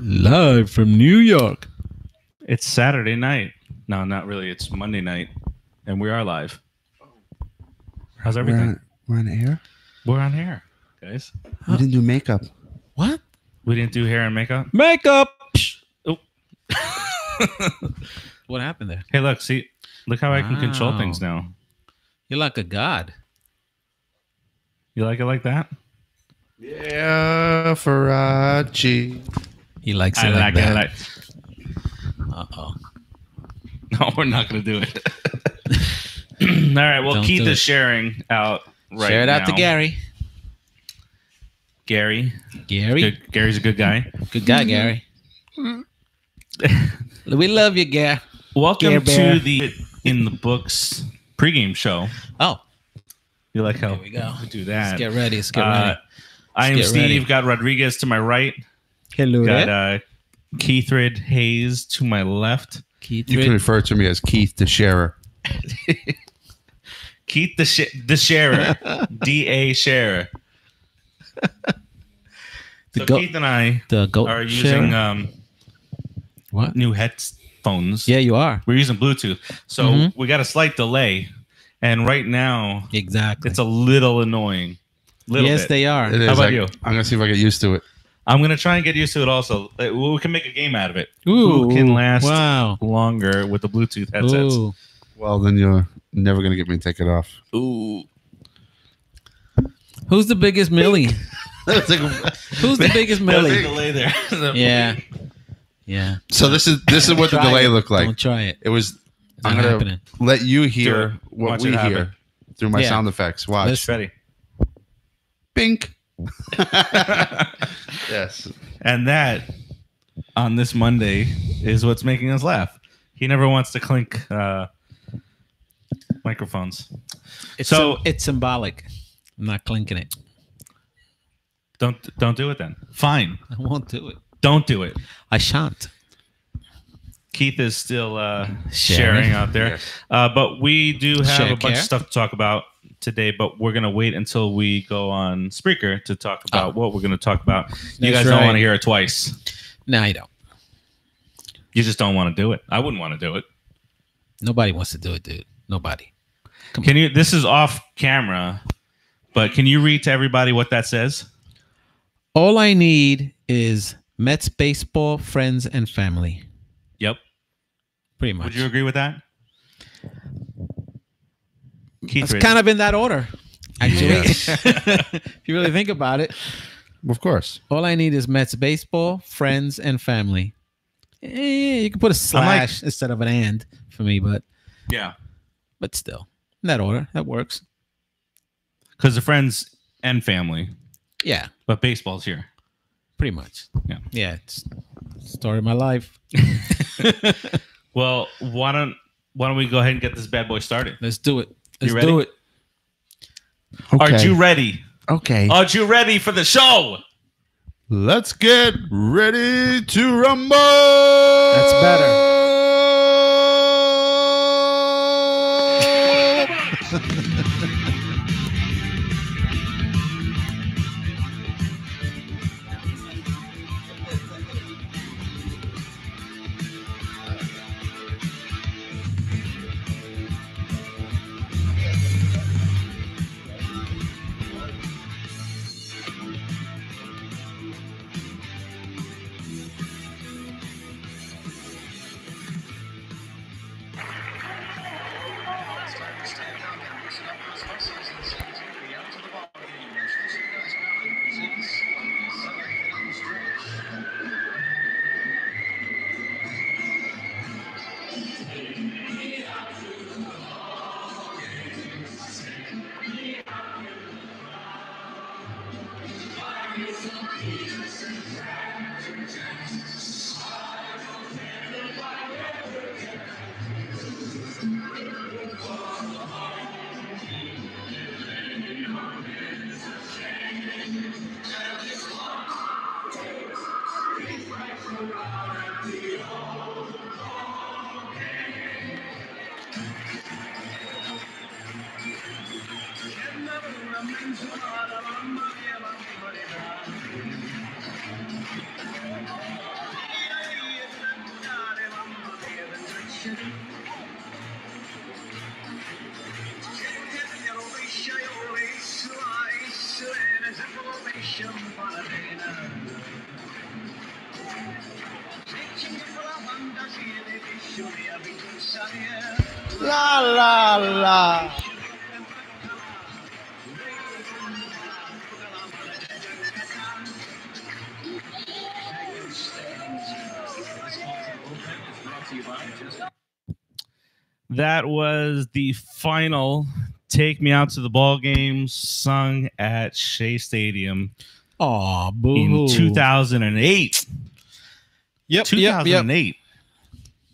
Live from New York. It's Saturday night. No, not really. It's Monday night, and we are live. How's everything? We're on air? We're on air, guys. We didn't do makeup. What? We didn't do hair and makeup? Makeup! Oh. What happened there? Hey, look how I can control things now. You're like a god. You like it like that? Yeah, Farachi. He likes it like that. Uh-oh. No, we're not going to do it. All right. Well, Keith is sharing out right now. Share it out to Gary. Gary. Gary's a good guy. Good guy, Gary. We love you, Gary. Welcome to the In the Books pregame show. Oh. You like how we go. We do that. Let's get ready. I am Steve. Got Rodriguez to my right. Hello. Got Keithred Hayes to my left. You can refer to me as Keith the Sharer. Keith the Sharer. D.A. Sharer. So Keith and I are using what? New headphones. Yeah, you are. We're using Bluetooth. So we got a slight delay. And right now, exactly, it's a little annoying. Yes, bit. They are. How about you? I'm going to see if I get used to it. I'm going to try and get used to it also. We can make a game out of it. Ooh, who can last longer with the Bluetooth headsets? Ooh. Well, then you're never going to get me to take it off. Ooh. Who's the biggest Millie? Who's the biggest Millie? There's a delay there. Yeah. Yeah. So this is what the delay looked like. Don't try it. It was. I'm going to let you hear what we hear through my sound effects. Watch. Let's ready. Bink. Yes. And that on this Monday is what's making us laugh. He never wants to clink microphones. It's symbolic. I'm not clinking it. Don't do it then. Fine. I won't do it. Don't do it. I shan't. Keith is still sharing out there. Yes. But we do have a bunch of stuff to talk about today, but we're going to wait until we go on Spreaker to talk about what we're going to talk about. You guys don't want to hear it twice. No, I don't. You just don't want to do it. I wouldn't want to do it. Nobody wants to do it, dude. Nobody. This is off camera, but can you read to everybody what that says? All I need is Mets baseball, friends, and family. Yep. Pretty much. Would you agree with that? It's kind of in that order, actually. Yes. If you really think about it. Of course. All I need is Mets baseball, friends, and family. You can put a slash instead of an and for me, but still, in that order, that works. Because the friends and family. Yeah. But baseball's here. Pretty much. Yeah. Yeah. It's the story of my life. Well, why don't we go ahead and get this bad boy started? Let's do it. Let's do it. Okay. Are you ready? Okay. Are you ready for the show? Let's get ready to rumble. That's better. La la la. That was the final "Take Me Out to the Ball Game" sung at Shea Stadium. Oh, boo! In 2008. Yep, 2008.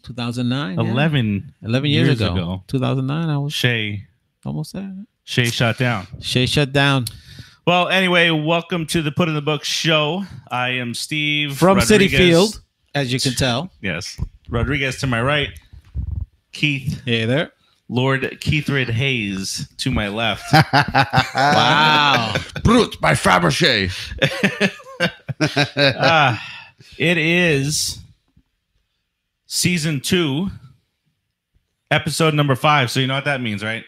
2009. 11 years ago. 2009. I was Shea almost there. Shea shut down. Shea shut down. Well, anyway, welcome to the Put in the Book show. I am Steve from Rodriguez. Citi Field, as you can tell. Yes, Rodriguez to my right. Keith. Hey there. Lord Keithred Hayes to my left. Wow. Brute by Fabergé. It is season 2, episode number 5. So you know what that means, right?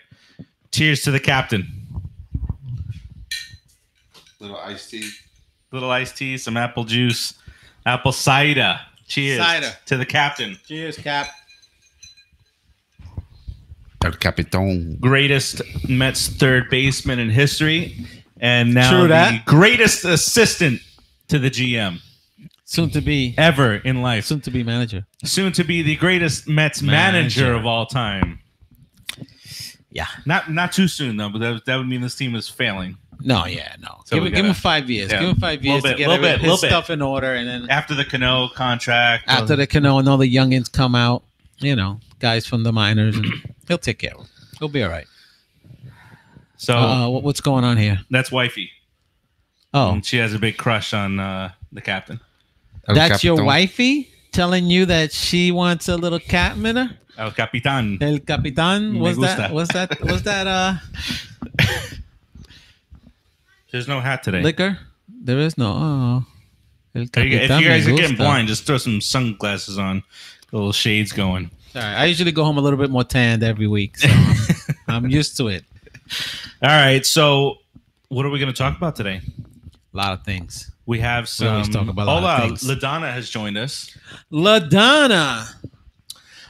Cheers to the captain. Little iced tea. Little iced tea, some apple juice, apple cider. Cheers to the captain. Cheers, Cap. El Capitan. Greatest Mets third baseman in history, and now the greatest assistant to the GM. Soon to be ever in life. Soon to be manager. Soon to be the greatest Mets manager of all time. Yeah. Not too soon though, but that would mean this team is failing. No. So give him 5 years. Yeah. Give him 5 years to get his stuff in order, and then after the Cano contract, the Cano and all the youngins come out, guys from the minors, and he'll take care of him. He'll be all right. So what's going on here? That's wifey. Oh, and she has a big crush on the captain. That's your wifey telling you that she wants a little cat minute? El Capitan. El Capitan. Was that There's no hat today. Liquor? There is no. Oh. El Capitan. If you guys are getting blind, just throw some sunglasses on. Little shades going. Sorry, I usually go home a little bit more tanned every week, so I'm used to it. All right, so what are we going to talk about today? A lot of things. We have some. We always talk about a lot of things. LaDonna has joined us. LaDonna.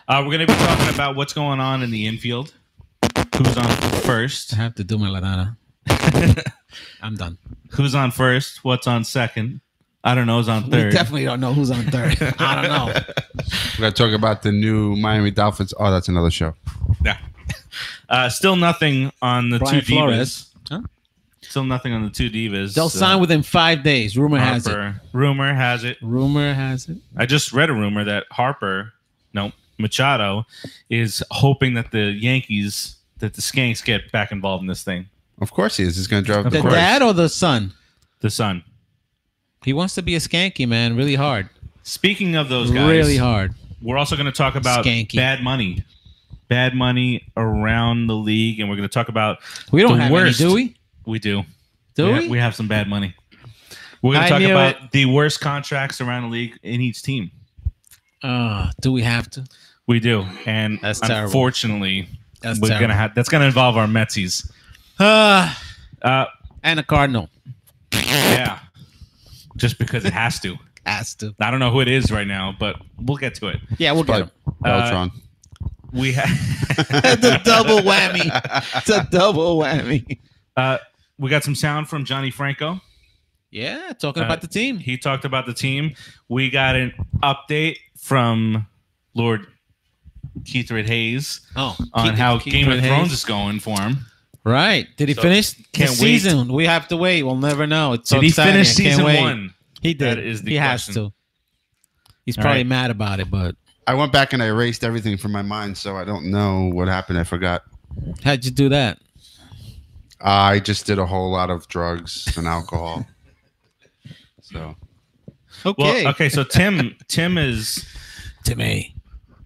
We're going to be talking about what's going on in the infield. Who's on first? I have to do my LaDonna. I'm done. Who's on first? What's on second? I don't know who's on third. We definitely don't know who's on third. I don't know. We're going to talk about the new Miami Dolphins. Oh, that's another show. Yeah. Still nothing on the Brian two Flores. divas. Huh? Still nothing on the two divas. They'll sign within 5 days. Rumor has it. Rumor has it. Rumor has it. I just read a rumor that Machado is hoping that the Yankees, that the Skanks get back involved in this thing. Of course he is. He's going to drive the dad or the son? The son. He wants to be a skanky, man, really hard. Speaking of those guys, really hard. We're also going to talk about bad money around the league, and we're going to talk about we don't have any, do we? We do. We have some bad money. We're going to talk about the worst contracts around the league in each team. Do we have to? We do, and that's unfortunately, that's going to involve our Metsies. And a Cardinal. Yeah. Just because it has to. I don't know who it is right now, but we'll get to it. Yeah, we'll get him. Beltron. We have the double whammy. It's a double whammy. We got some sound from Johnny Franco. Yeah, talking about the team. He talked about the team. We got an update from Lord Keithred Hayes on how Game of Thrones is going for him. Right. Did he finish the season? We have to wait. We'll never know. It's so Did he exciting. finish season 1? He did. That is the he question. Has to. He's probably mad about it, but I went back and I erased everything from my mind, so I don't know what happened. I forgot. How'd you do that? I just did a whole lot of drugs and alcohol. So okay. So Tim is Timmy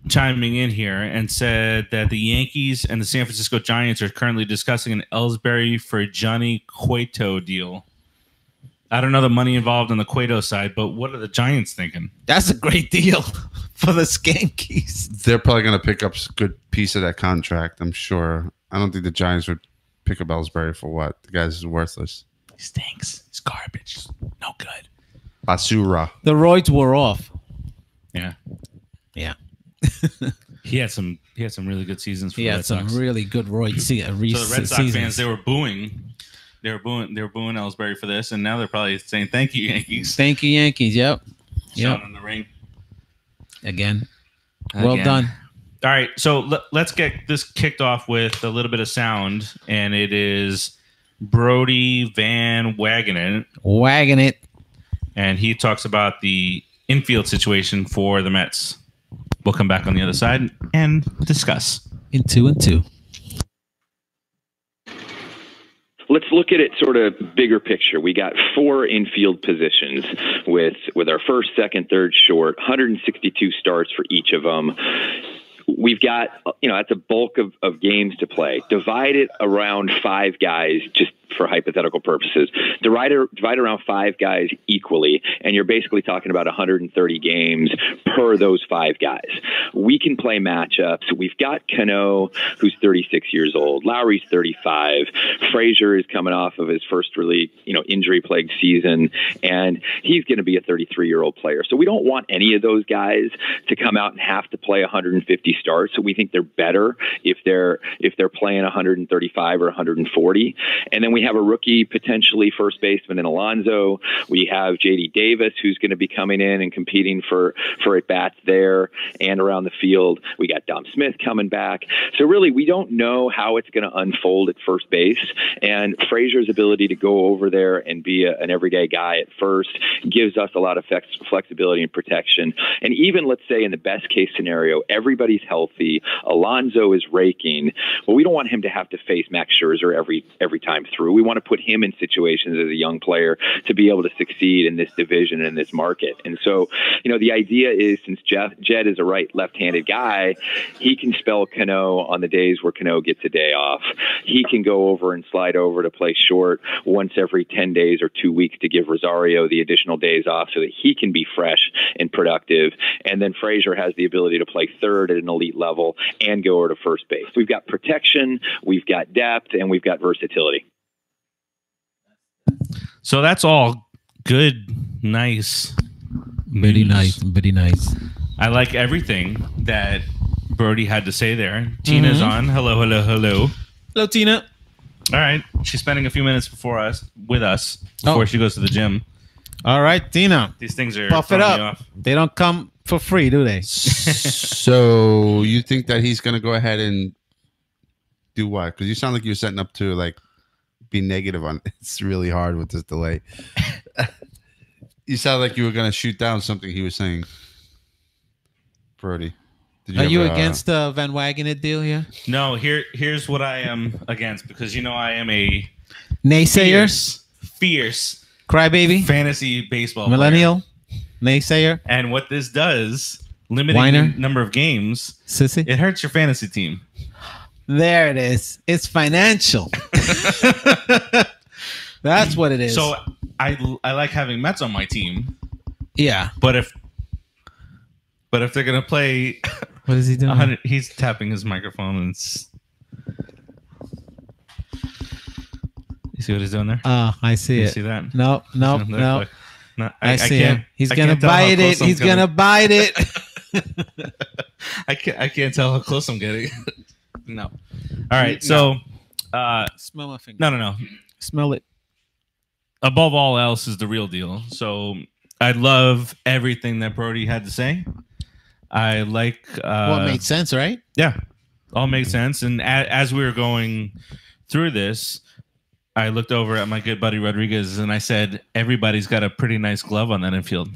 chiming in here and said that the Yankees and the San Francisco Giants are currently discussing an Ellsbury for Johnny Cueto deal. I don't know the money involved on the Cueto side, but what are the Giants thinking? That's a great deal for the Skankies. They're probably going to pick up a good piece of that contract, I'm sure. I don't think the Giants would pick up Ellsbury for what? The guy's worthless. He stinks. It's garbage. No good. Basura. The roids wore off. Yeah. Yeah. He had some really good seasons for the Red Sox. He had some really good roids. So the Red Sox fans, they were booing Ellsbury for this, and now they're probably saying thank you, Yankees. Thank you, Yankees. Yep. Shot in the ring. Again. Well done. All right, so let's get this kicked off with a little bit of sound, and it is Brody Van Wagenen. Wagging it. And he talks about the infield situation for the Mets. We'll come back on the other side and discuss. In 2 and 2. Let's look at it sort of bigger picture. We got 4 infield positions with our first, second, third, short, 162 starts for each of them. We've got, that's a bulk of games to play. Divide it around 5 guys, just for hypothetical purposes. Divide around 5 guys equally, and you're basically talking about 130 games per those 5 guys. We can play matchups. We've got Cano, who's 36 years old. Lowry's 35. Frazier is coming off of his first really, injury-plagued season, and he's going to be a 33-year-old player. So we don't want any of those guys to come out and have to play 150 starts. So we think they're better if they're playing 135 or 140. And then we have a rookie, potentially first baseman in Alonso. We have J.D. Davis, who's going to be coming in and competing for at-bats there and around the field. We got Dom Smith coming back. So really, we don't know how it's going to unfold at first base. And Frazier's ability to go over there and be an everyday guy at first gives us a lot of flexibility and protection. And even, let's say, in the best-case scenario, everybody's healthy. Alonso is raking. Well, we don't want him to have to face Max Scherzer every time through. We want to put him in situations as a young player to be able to succeed in this division and in this market. And so, the idea is, since Jed is a left-handed guy, he can spell Cano on the days where Cano gets a day off. He can go over and slide over to play short once every 10 days or 2 weeks to give Rosario the additional days off so that he can be fresh and productive. And then Frazier has the ability to play third at an elite level and go over to first base. We've got protection, we've got depth, and we've got versatility. So that's all good, nice. Very nice. I like everything that Brody had to say there. Tina's on. Hello. Hello, Tina. All right. She's spending a few minutes with us before she goes to the gym. All right, Tina. These things are puff it up. Off. They don't come for free, do they? So you think that he's going to go ahead and do what? Because you sound like you're setting up to be negative on it. It's really hard with this delay. You sound like you were going to shoot down something he was saying. Brody. Are you against the Van Wagenen deal here? No, here's what I am against, because I am a naysayer, fierce crybaby, fantasy baseball millennial player. Naysayer. And what this does, limiting the number of games, sissy, it hurts your fantasy team. There it is. It's financial. That's what it is. So I like having Mets on my team. Yeah, but if they're gonna play, what is he doing? He's tapping his microphone and. You see what he's doing there? Oh, I see it. You see that? No. I see him. He's gonna bite it. He's gonna bite it. I can't tell how close I'm getting. No. All right. So, smell my finger. No. Smell it. Above all else is the real deal. So I love everything that Brody had to say. I like. Well, it made sense, right? Yeah, all made sense. And as we were going through this, I looked over at my good buddy Rodriguez and I said, "Everybody's got a pretty nice glove on that infield."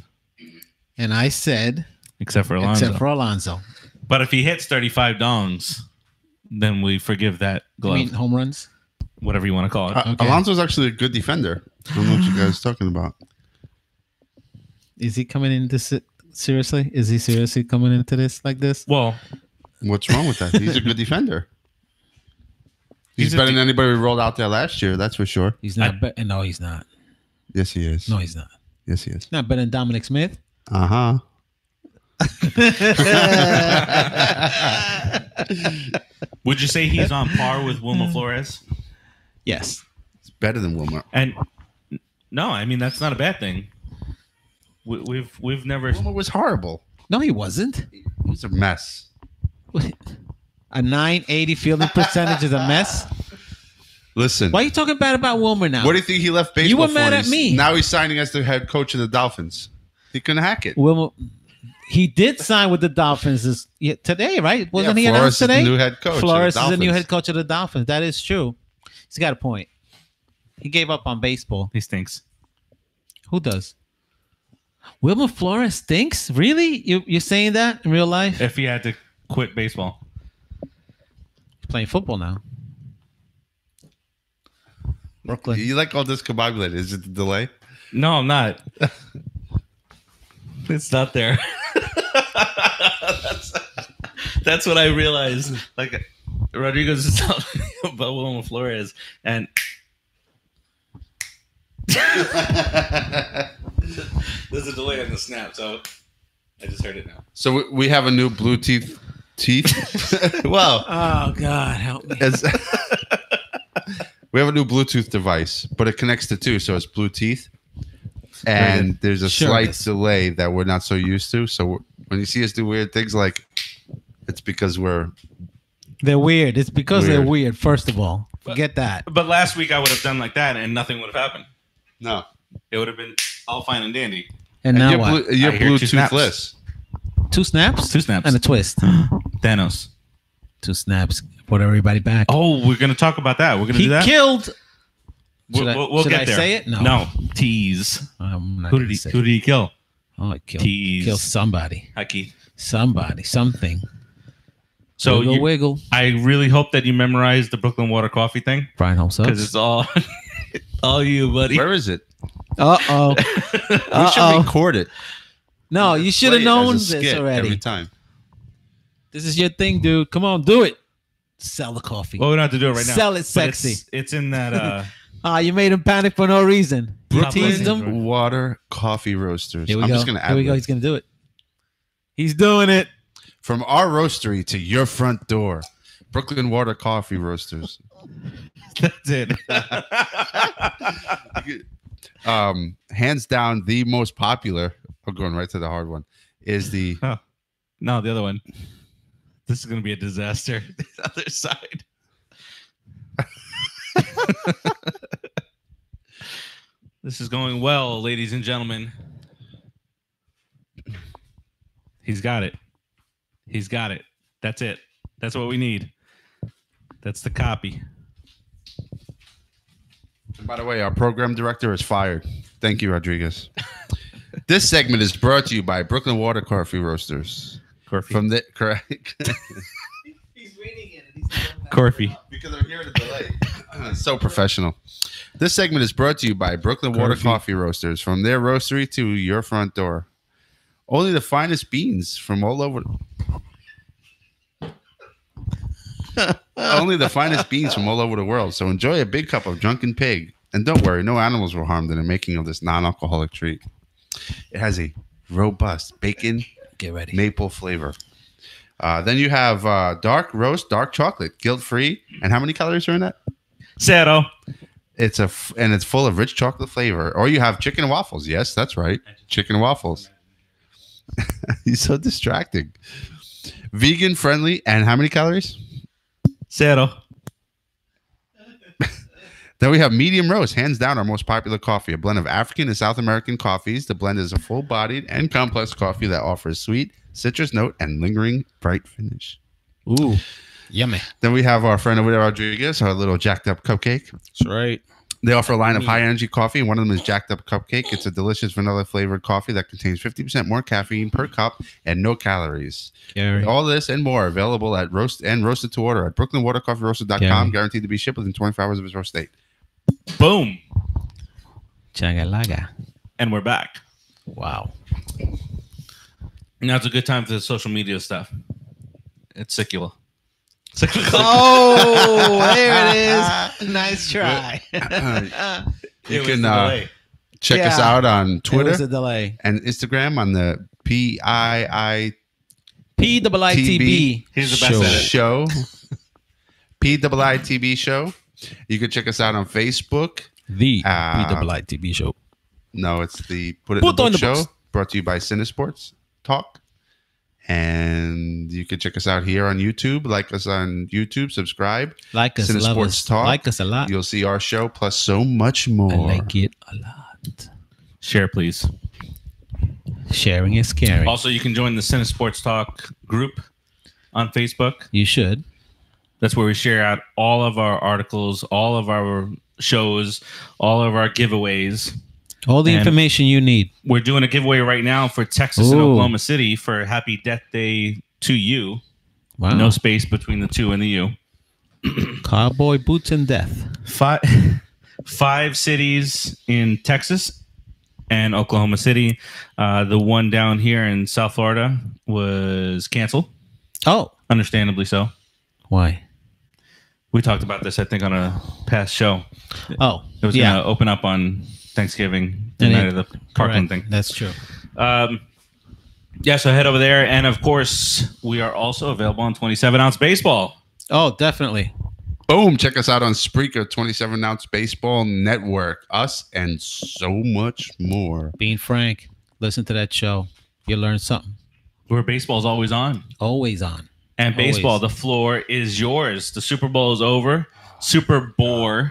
And I said, "Except for Alonso." But if he hits 35 dongs, then we forgive that glove. You mean home runs? Whatever you want to call it. Okay. Alonso's actually a good defender. I don't know what you guys are talking about. Is he coming into seriously? Is he seriously coming into this like this? Well, what's wrong with that? He's a good defender. He's better than anybody we rolled out there last year. That's for sure. He's not. No, he's not. Yes, he is. No, he's not. Yes, he is. Not better than Dominic Smith. Uh-huh. Would you say he's on par with Wilmer Flores? Yes. It's better than Wilmer. And no, I mean that's not a bad thing. We've never. Wilmer was horrible. No, he wasn't. He was a mess. A 980 fielding percentage is a mess. Listen. Why are you talking bad about Wilmer now? What do you think he left baseball You were for? mad at me. Now he's signing as the head coach of the Dolphins. He couldn't hack it. Wilmer, he did sign with the Dolphins today, right? Wasn't he announced today? Is the new head coach. Flores is the new head coach of the Dolphins. That is true. He's got a point. He gave up on baseball. He stinks. Who does? Wilmer Flores stinks? Really? You're saying that in real life? If he had to quit baseball. He's playing football now. Brooklyn. You like all this combobulated. Is it the delay? No, I'm not. It's not there. That's what I realized. Like Rodriguez is telling me about Wilmer Flores, and there's a delay on the snap, so I just heard it now. So we have a new Bluetooth teeth. Well, oh God, help me. We have a new Bluetooth device, but it connects to two, so it's Bluetooth. And there's a slight delay that we're not so used to. So when you see us do weird things, like it's because they're weird. It's because they're weird. First of all, forget that. But last week I would have done like that, and nothing would have happened. No, it would have been all fine and dandy. And now what? You're Bluetoothless. 2 snaps. 2 snaps and a twist. Thanos. 2 snaps. Put everybody back. Oh, we're gonna talk about that. We're gonna do that. He killed. We'll get there. Say it? No. Tease. Who did he kill? Oh, he killed somebody. Hi, Keith. Somebody. Something. So wiggle. I really hope that you memorized the Brooklyn Water Coffee thing. Brian Holmes. Because it's all you, buddy. Where is it? Uh-oh. We should record it. No, you should have known this already. Every time. This is your thing, dude. Come on, do it. Sell the coffee. Well, we don't have to do it right now. Sell it sexy. It's in that. You made him panic for no reason. You teased him. Water Coffee Roasters. Here we go. Here we go. He's going to do it. He's doing it. From our roastery to your front door. Brooklyn Water Coffee Roasters. That's it. Hands down, the most popular. I'm going right to the hard one. Is the no, the other one. This is going to be a disaster. The other side. This is going well, ladies and gentlemen. He's got it. He's got it. That's it. That's what we need. That's the copy. And by the way, our program director is fired. Thank you, Rodriguez. This segment is brought to you by Brooklyn Water Coffee Roasters. From the correct. He's reading it. Corfy. Because I'm hearing a delay. So professional. This segment is brought to you by Brooklyn Water Coffee Roasters. From their roastery to your front door. Only the finest beans from all over. Only the finest beans from all over the world. So enjoy a big cup of Drunken Pig. And don't worry, no animals were harmed in the making of this non-alcoholic treat. It has a robust bacon maple flavor. Then you have dark roast, dark chocolate, guilt-free. And how many calories are in that? 0. It's full of rich chocolate flavor. Or you have chicken and waffles. Yes, that's right. Chicken and waffles. He's so distracting. Vegan friendly. And how many calories? 0. Then we have medium roast, hands down our most popular coffee, a blend of African and South American coffees. The blend is a full-bodied and complex coffee that offers sweet, citrus note, and lingering bright finish. Ooh, yummy. Then we have our friend over there, Rodriguez, our little jacked up cupcake. That's right. They offer a line of high-energy coffee, and one of them is Jacked Up Cupcake. It's a delicious vanilla-flavored coffee that contains 50% more caffeine per cup and no calories. Gary. All this and more available at roasted to order at BrooklynWaterCoffeeRoasted.com, guaranteed to be shipped within 24 hours of its roast date. Boom. Chagalaga. And we're back. Wow. Now it's a good time for the social media stuff. It's cyclical. Oh, there it is. Nice try. You can check us out on Twitter a delay. and Instagram on the PIITB. He's the best at it. Show. PIITB Show. You can check us out on Facebook. The PIITB Show. No, it's the Put It in the Book Show, brought to you by CineSportsTalk. And you can check us out here on YouTube. Like us on YouTube. Subscribe. Like us. Love us. Like us a lot. You'll see our show plus so much more. I like it a lot. Share, please. Sharing is caring. Also, you can join the CineSportsTalk group on Facebook. You should. That's where we share out all of our articles, all of our shows, all of our giveaways. All the information you need. We're doing a giveaway right now for Texas and Oklahoma City for Happy Death Day to You. Wow. No space between the two and the U. Cowboy boots and death. 5 cities in Texas and Oklahoma City. The one down here in South Florida was canceled. Oh. Understandably so. Why? We talked about this, I think, on a past show. Oh. It was going to open up on Thanksgiving, the night of the Parkland thing. That's true. Yeah, so head over there. And, of course, we are also available on 27-ounce baseball. Oh, definitely. Boom. Check us out on Spreaker, 27-ounce baseball network. Us and so much more. Being frank, listen to that show. You learn something. Where baseball's always on. Always on. And baseball, the floor is yours. The Super Bowl is over. Super Bowl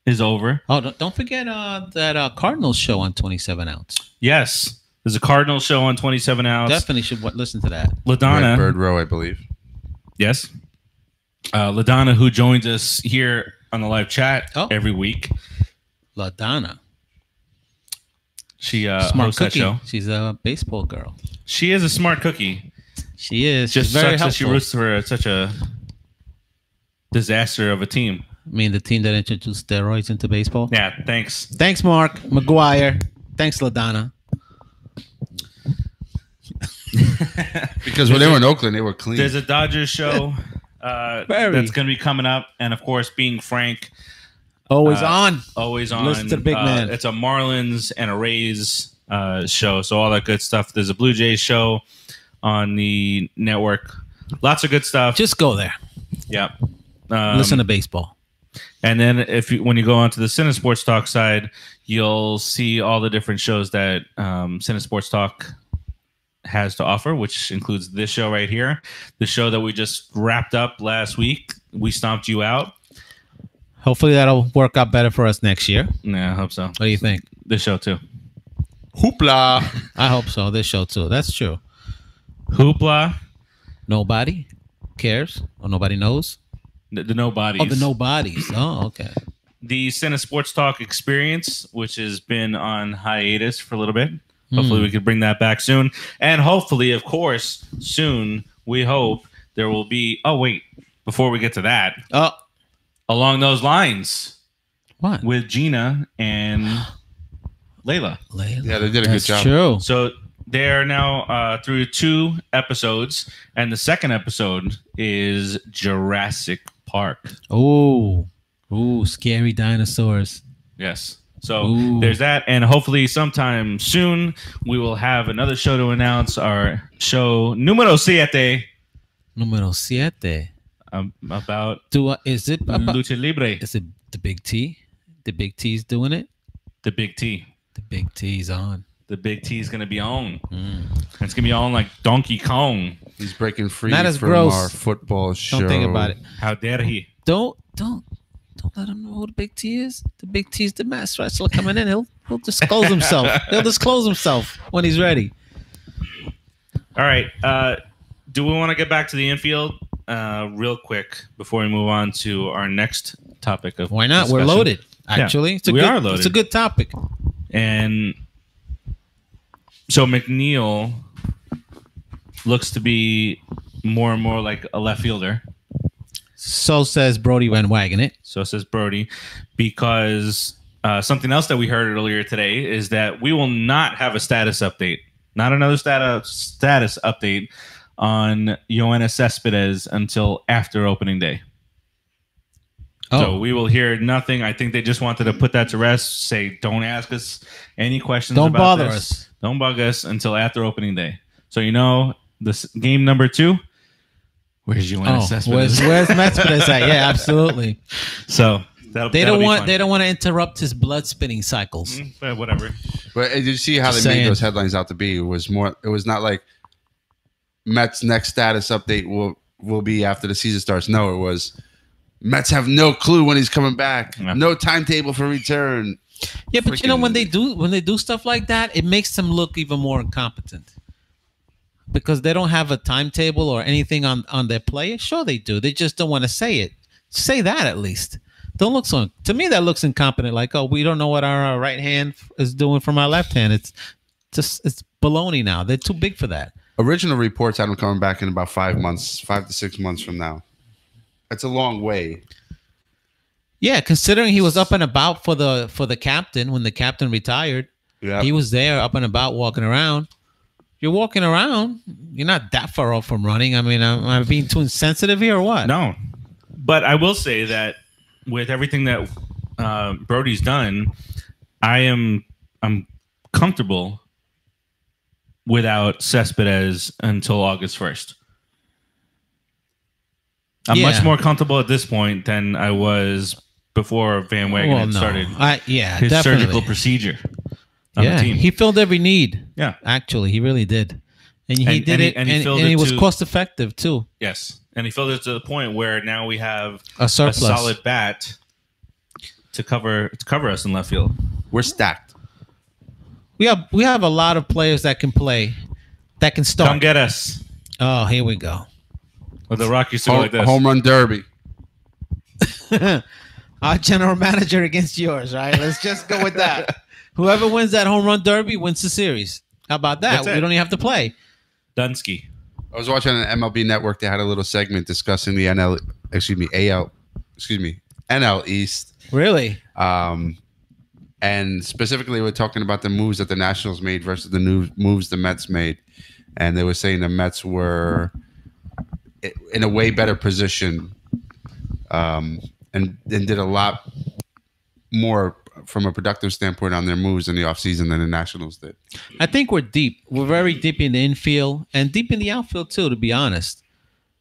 is over. Oh, don't forget that Cardinals show on 27-ounce. Yes. There's a Cardinals show on 27-ounce. Definitely should listen to that. LaDonna. Bird Row, I believe. Yes. LaDonna, who joins us here on the live chat every week. LaDonna. She smart hosts cookie. that show. She's a baseball girl. She is a smart cookie. She is. Just She's very sucks helpful. that she roots for such a disaster of a team. I mean, the team that introduced steroids into baseball? Yeah, thanks. Thanks, Mark McGuire. Thanks, LaDonna. Because when they were in Oakland, they were clean. There's a Dodgers show that's going to be coming up. And, of course, being frank. Always on. Always on. Listen to the big man. It's a Marlins and a Rays show. So all that good stuff. There's a Blue Jays show on the network. Lots of good stuff. Just go there. Yeah. Listen to baseball. And then when you go onto the CineSportsTalk side, you'll see all the different shows that CineSportsTalk has to offer, which includes this show right here. The show that we just wrapped up last week. We stomped you out. Hopefully that'll work out better for us next year. Yeah, I hope so. What do you think? This show too. Hoopla. I hope so. This show too. That's true. Hoopla. Nobody cares or nobody knows. The nobodies. Oh, the nobodies. Oh, okay. The CineSportsTalk experience, which has been on hiatus for a little bit. Hopefully we can bring that back soon. And hopefully, of course, soon, we hope there will be... Oh, wait. Before we get to that. Along those lines. What? With Gina and Layla. Yeah, they did a good job. True. So they're now through 2 episodes. And the second episode is Jurassic Park. Oh, scary dinosaurs. Yes. So there's that. And hopefully sometime soon we will have another show to announce. Our show Número 7. Número 7. About is it about Lucha Libre? Is it the Big T? The Big T's doing it? The Big T. The Big T's on. The Big T is going to be on. It's going to be on like Donkey Kong. He's breaking free Not as from gross. our football show. Don't think about it. How dare he? Don't let him know who the Big T is. The Big T's the master wrestler coming in. He'll disclose himself. He'll disclose himself when he's ready. All right. Do we want to get back to the infield real quick before we move on to our next topic of Why not? discussion? We're loaded. Actually, we are loaded. It's a good topic. And so McNeil looks to be more and more like a left fielder. So says Brody Van Wagen. So says Brody, because something else that we heard earlier today is that we will not have a status update, not another status update on Yoenis Cespedes until after opening day. So we will hear nothing. I think they just wanted to put that to rest. Say, don't ask us any questions. Don't about bother this. us. Don't bug us until after opening day. So this game number 2. Where's UNS Cespedes? Where's Cespedes at? Yeah, absolutely. So they don't want to interrupt his blood spinning cycles. Whatever. But did you see how they made those headlines out to be? It was not like Mets' next status update will be after the season starts. No, it was Mets have no clue when he's coming back. Yeah. No timetable for return. Yeah, but when they do stuff like that, it makes them look even more incompetent. Because they don't have a timetable or anything on their play. Sure they do. They just don't want to say it. Say that at least. Don't look so. To me, that looks incompetent. Like, oh, we don't know what our right hand is doing from our left hand. It's baloney now. They're too big for that. Original reports had him coming back in about 5 to 6 months from now. That's a long way. Yeah, considering he was up and about for the captain when the captain retired. Yeah, he was there up and about walking around. You're walking around. You're not that far off from running. I mean, am I being too insensitive here or what? No, but I will say that with everything that Brody's done, I'm comfortable without Cespedes until August 1st. I'm much more comfortable at this point than I was before Van Wagenen started his definitely. Surgical procedure on the team. He filled every need. Yeah. Actually, he really did. And he was cost effective too. Yes. And he filled it to the point where now we have a solid bat to cover us in left field. We're stacked. We have a lot of players that can play, that can start. Come get us. Oh, here we go. Well, the Rock used to go like this. Home run derby. Our general manager against yours, right? Let's just go with that. Whoever wins that home run derby wins the series. How about that? We don't even have to play. Dunsky. I was watching an MLB Network. They had a little segment discussing the NL East. Really? And specifically, we're talking about the moves that the Nationals made versus the new moves the Mets made. And they were saying the Mets were in a way better position and did a lot more from a productive standpoint on their moves in the offseason than the Nationals did. I think we're deep. We're very deep in the infield and deep in the outfield too, to be honest.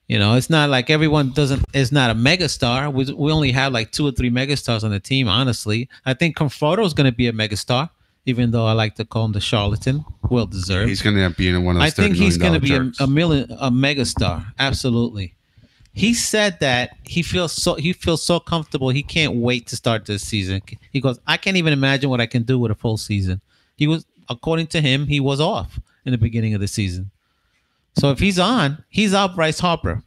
It's not like everyone is not a megastar. We only have like 2 or 3 megastars on the team, honestly. I think Conforto is going to be a megastar, even though I like to call him the charlatan. Well deserved. He's going to end up being one of those. I think he's going to be a megastar. Absolutely. He said that he feels so comfortable. He can't wait to start this season. He goes, I can't even imagine what I can do with a full season. According to him, he was off in the beginning of the season. So if he's on, he's out Bryce Harper.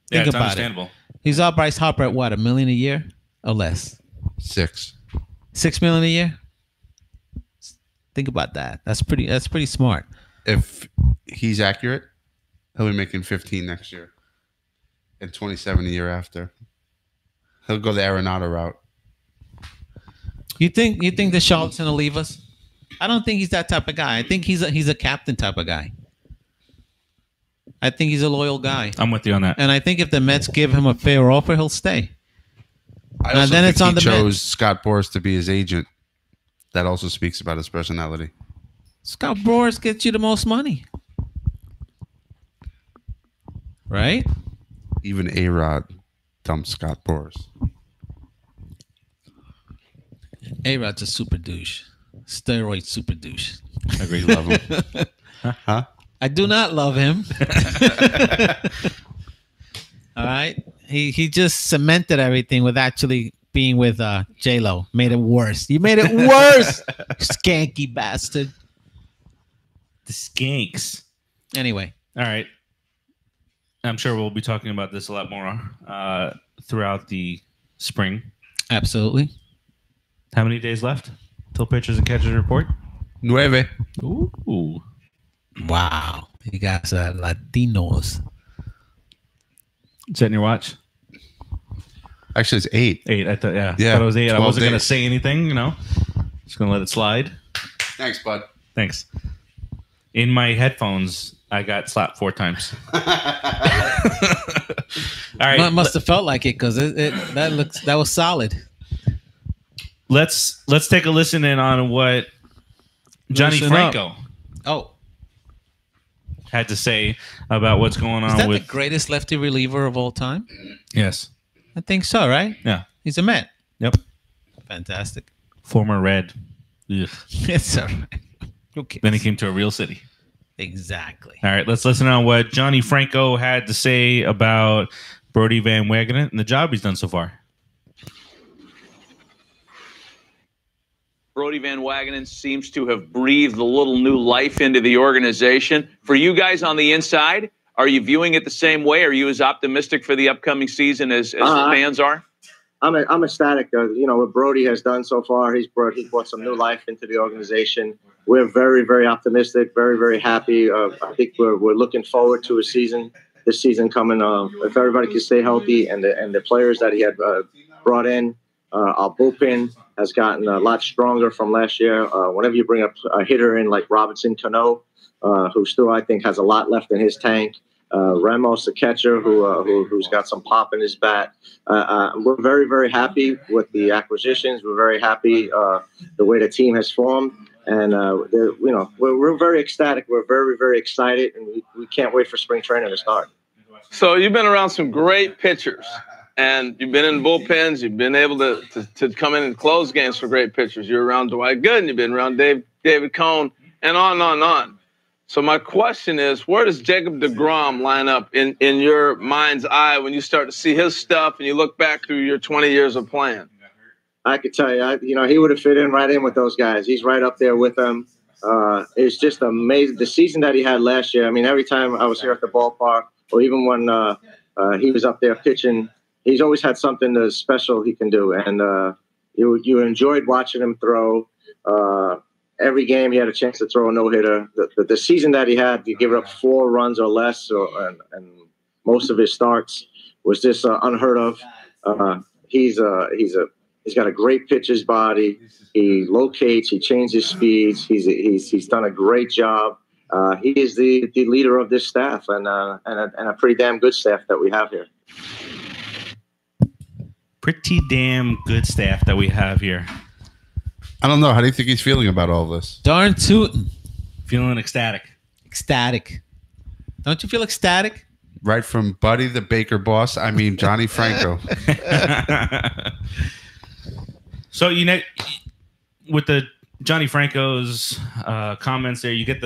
Think about understandable. He's out Bryce Harper at what, $1 million a year or less? $6 million a year. Think about that. That's pretty smart. If he's accurate, he'll be making 15 next year and 27 the year after. He'll go the Arenado route. You think the charlatan will leave us? I don't think he's that type of guy. I think he's a captain type of guy. I think he's a loyal guy. I'm with you on that. And I think if the Mets give him a fair offer, he'll stay. I also think he chose Scott Boras to be his agent. That also speaks about his personality. Scott Boras gets you the most money. Right? Even A-Rod dumped Scott Boras. A-Rod's a super douche. Steroid super douche. I agree. Love him. Huh? I do not love him. All right. He just cemented everything with actually being with J-Lo. Made it worse. You made it worse. Skanky bastard. The skanks. Anyway. All right. I'm sure we'll be talking about this a lot more throughout the spring. Absolutely. How many days left till pitchers and catchers report? 9. Ooh. Wow. You guys are Latinos. Is that in your watch? Actually, it's 8. 8. I thought, I thought it was 8. I wasn't going to say anything, Just going to let it slide. Thanks, bud. Thanks. In my headphones, I got slapped 4 times. All right, Must have felt like it because that was solid. let's take a listen in on what Johnny Listen Franco up. Oh, had to say about what's going is on that with. the greatest lefty reliever of all time? Yes. I think so, right? Yeah. He's a Met. Yep. Fantastic. Former Red. Ugh. It's all right. Okay. Then he came to a real city. Exactly. All right, let's listen on what Johnny Franco had to say about Brodie Van Wagenen and the job he's done so far. Brodie Van Wagenen seems to have breathed a little new life into the organization. For you guys on the inside, are you viewing it the same way? Are you as optimistic for the upcoming season as the fans are? I'm ecstatic. What Brodie has done so far, he brought some new life into the organization. We're very, very optimistic, very, very happy. I think we're looking forward to this season coming. If everybody can stay healthy and the players that he had brought in, our bullpen has gotten a lot stronger from last year. Whenever you bring up a hitter in like Robinson Cano, who still I think has a lot left in his tank. Ramos, the catcher, who's got some pop in his bat. We're very, very happy with the acquisitions. We're very happy the way the team has formed, and we're very ecstatic. We're very, very excited, and we can't wait for spring training to start. So you've been around some great pitchers, and you've been in bullpens. You've been able to come in and close games for great pitchers. You're around Dwight Gooden. You've been around David Cone, and on and on and on. So my question is, where does Jacob deGrom line up in your mind's eye when you start to see his stuff and you look back through your 20 years of playing? I could tell you, he would have fit in right in with those guys. He's right up there with them. It's just amazing. The season that he had last year, I mean, every time I was here at the ballpark or even when he was up there pitching, he's always had something special he can do. And you enjoyed watching him throw. Every game he had a chance to throw a no-hitter. The season that he had, he gave up 4 runs or less, and most of his starts was just unheard of. He's got a great pitcher's body. He locates. He changes speeds. He's done a great job. He is the leader of this staff, and a pretty damn good staff that we have here. Pretty damn good staff that we have here. I don't know. How do you think he's feeling about all this? Darn tootin'. Feeling ecstatic. Ecstatic. Don't you feel ecstatic? Right from Buddy the Baker boss. I mean, Johnny Franco. So, with the Johnny Franco's comments there, you get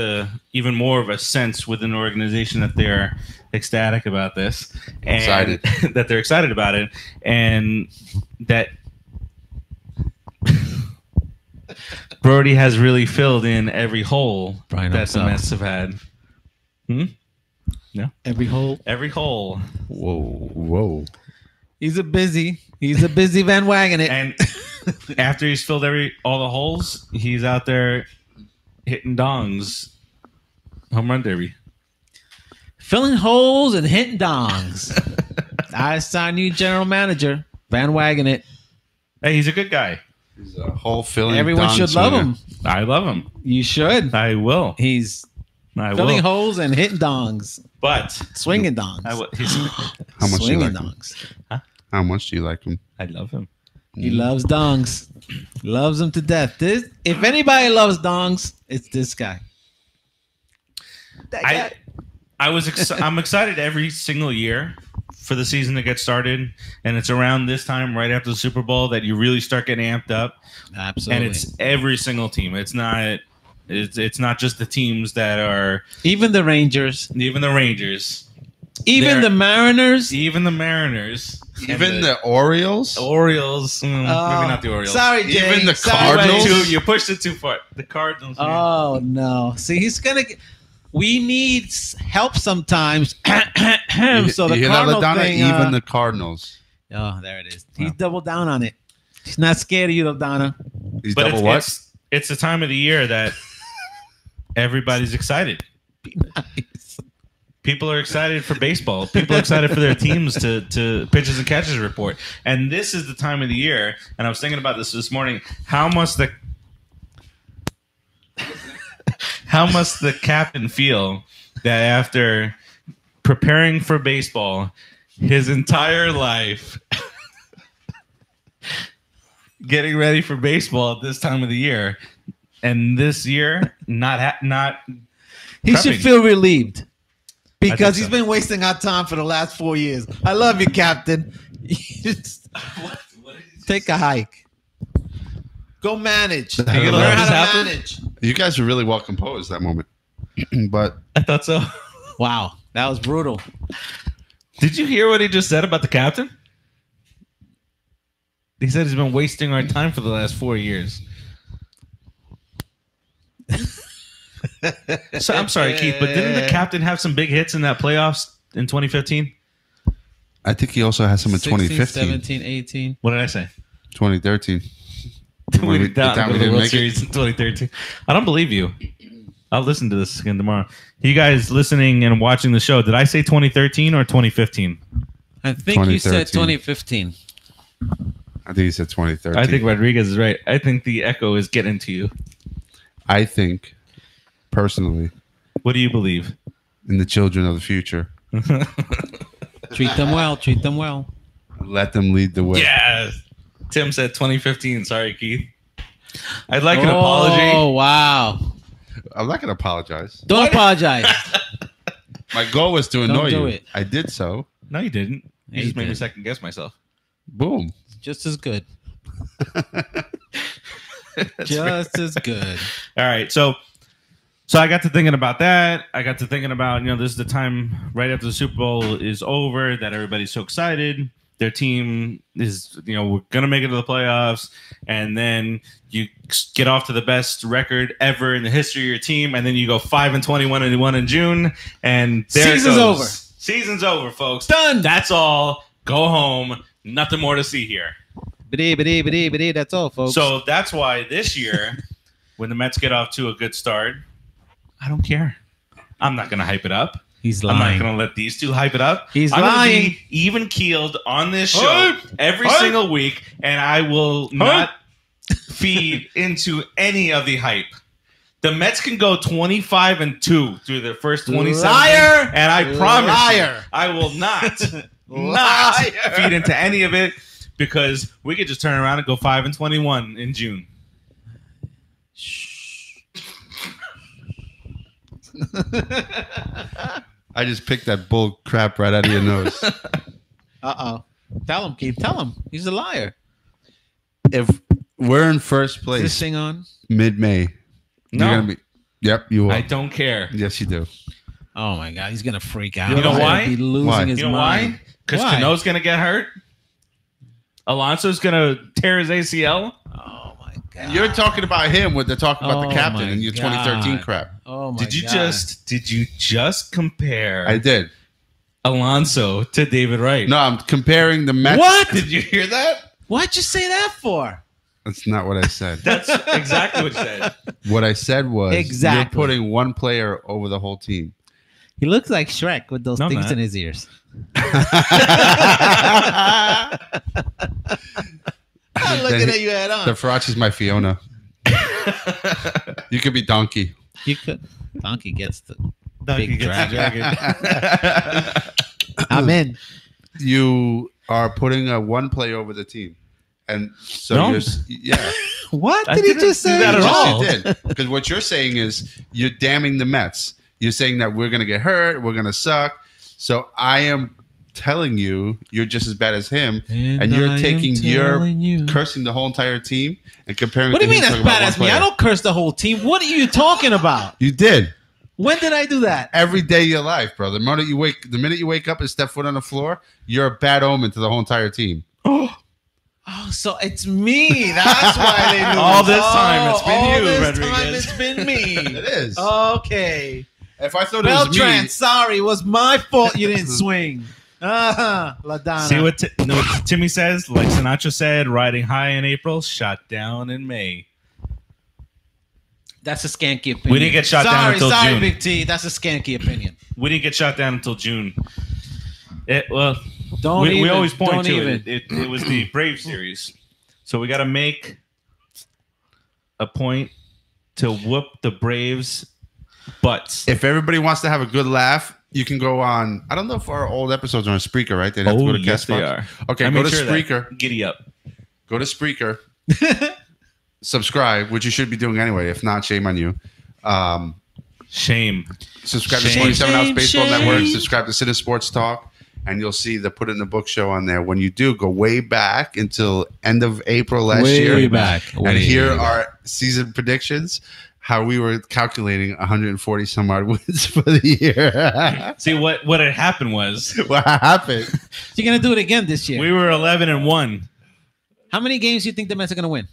even more of a sense within the organization that they're ecstatic about this. And excited. That they're excited about it. And that Brodie has really filled in every hole Brian that the himself. Mets have had. Yeah. Every hole. Every hole. Whoa. He's a busy Van Wagenen. And after he's filled all the holes, he's out there hitting dongs. Home run derby. Filling holes and hitting dongs. I sign new general manager, Van Wagenen. Hey, he's a good guy. He's a hole filling. Everyone should love him. I love him. You should. I will. He's I filling will. holes and hitting dongs. But Swinging dongs. How much do you Swinging like him? dongs. How much do you like him? I love him. He loves dongs. Loves them to death. If anybody loves dongs, it's this guy. I'm excited every single year for the season to get started, and it's around this time right after the Super Bowl that you really start getting amped up. Absolutely. And it's every single team. It's not just the teams that are even the Rangers, even the Mariners, even the Orioles. Maybe not the Orioles. Sorry, Jay. Even the Sorry, Cardinals? You pushed it too far. The Cardinals. Oh no! See, he's gonna. We need help sometimes. So the you hear that, Cardinal LaDonna? thing. Even the Cardinals. Oh, there it is. He's doubled down on it. He's not scared of you, LaDonna. He's But double what? it's the time of the year that everybody's excited. Be nice. People are excited for baseball. People are excited for their teams to pitches and catches report. And this is the time of the year. And I was thinking about this morning. How must the captain feel that after preparing for baseball, his entire life getting ready for baseball at this time of the year, and this year not He should prepping. feel relieved because he's so. been wasting our time for the last 4 years. I love you, Captain. Take a hike. Go manage. I don't know. Learn how This to happened? manage. You guys were really well composed that moment. But I thought so. Wow, that was brutal. Did you hear what he just said about the captain? He said he's been wasting our time for the last 4 years. So I'm sorry, Keith, but didn't the captain have some big hits in that playoffs in 2015? I think he also has some in 16, 2015, 17, 18. What did I say? 2013. We the time we didn't World make it. Series in 2013. I don't believe you. I'll listen to this again tomorrow. You guys listening and watching the show, did I say 2013 or 2015? I think you said 2013. 2015. I think he said 2013. I think Rodriguez is right. I think the echo is getting to you. I think, personally, What do you believe? in the children of the future. Treat them well. Treat them well. Let them lead the way. Yes. Tim said 2015. Sorry, Keith. I'd like an apology. Oh, wow. I'm not going to apologize. Don't apologize. My goal was to annoy do you. it. I did so. No, you didn't. You Yeah, just you made me did. second guess myself. Boom. Just as good. Just as good. All right. So I got to thinking about that. I got to thinking about, this is the time right after the Super Bowl is over that everybody's so excited. Their team is, we're going to make it to the playoffs. And then you get off to the best record ever in the history of your team. And then you go 5-21 in June. And there it Season's goes. over. Season's over, folks. Done. That's all. Go home. Nothing more to see here. Biddy, that's all, folks. So that's why this year, when the Mets get off to a good start, I don't care. I'm not going to hype it up. He's I'm lying. not going to let these two hype it up. He's I'm gonna lying. be even keeled on this show every single week, and I will not feed into any of the hype. The Mets can go 25-2 through their first 27, Liar! and I promise Liar! you, I will not Liar! feed into any of it because we could just turn around and go 5-21 in June. I just picked that bull crap right out of your nose. Uh-oh. Tell him, Keith. Tell him. He's a liar. If we're in first Is this place thing on? mid-May, No. you're gonna be. Yep, you will. I don't care. Yes, you do. Oh, my God. He's going to freak out. You know He's gonna why? Be losing Why? his You know mind. why? Because Why? Cano's going to get hurt. Alonso's going to tear his ACL. Oh, my God. You're talking about him when they're talking about Oh the captain my and your 2013 God. crap. Oh, my Did you God. just compare I did. Alonso to David Wright? No, I'm comparing the Mets. What? Did you hear that? Why'd you say that for? That's not what I said. That's exactly what he said. What I said was Exactly. you're putting one player over the whole team. He looks like Shrek with those No, I'm things not. in his ears. I'm looking at you head on. The Farachi's my Fiona. You could be Donkey. You could. Donkey gets the Donkey big gets the dragon. I'm in. You are putting one player over the team. And so No. yeah. What I did he didn't just do say? that at Yes, all. you did. Because what you're saying is you're damning the Mets. You're saying that we're going to get hurt. We're going to suck. So I am telling you, you're just as bad as him. And you're I taking am your telling you. cursing the whole entire team and comparing. What do you to mean him as talking about bad one as me? I player. don't curse the whole team. What are you talking about? You did. When did I do that? Every day of your life, brother. The minute you wake up and step foot on the floor, you're a bad omen to the whole entire team. Oh, so it's me. That's why they lose. All this time, it's been all you, this Rodriguez. time it's been me. It is. Okay. If I thought it was Beltran, me, sorry. It was my fault you didn't swing. La Donna. See what Timmy says? Like Sinatra said, riding high in April, shot down in May. That's a skanky opinion. We didn't get shot down until Sorry, June. Big T. That's a skanky opinion. We didn't get shot down until June. We Don't always point don't to even. it was the Brave series. So we got to make a point to whoop the Braves' butts. if everybody wants to have a good laugh, You can go on. I don't know if our old episodes are on Spreaker, right? They'd have to go to yes, they Castbox. are. Okay, I go made to sure of that. Spreaker. Giddy up. Go to Spreaker. Subscribe, which you should be doing anyway. If not, shame on you. Shame. Subscribe Shame, to 27 Hours Baseball shame. Network. Subscribe to CineSportsTalk, and you'll see the Put It in the Book show on there. When you do, go way back until end of April last year. Way back. And here are season predictions. How we were calculating 140 some odd wins for the year. See what had happened was What happened? You're gonna do it again this year. we were 11-1. How many games do you think the Mets are gonna win?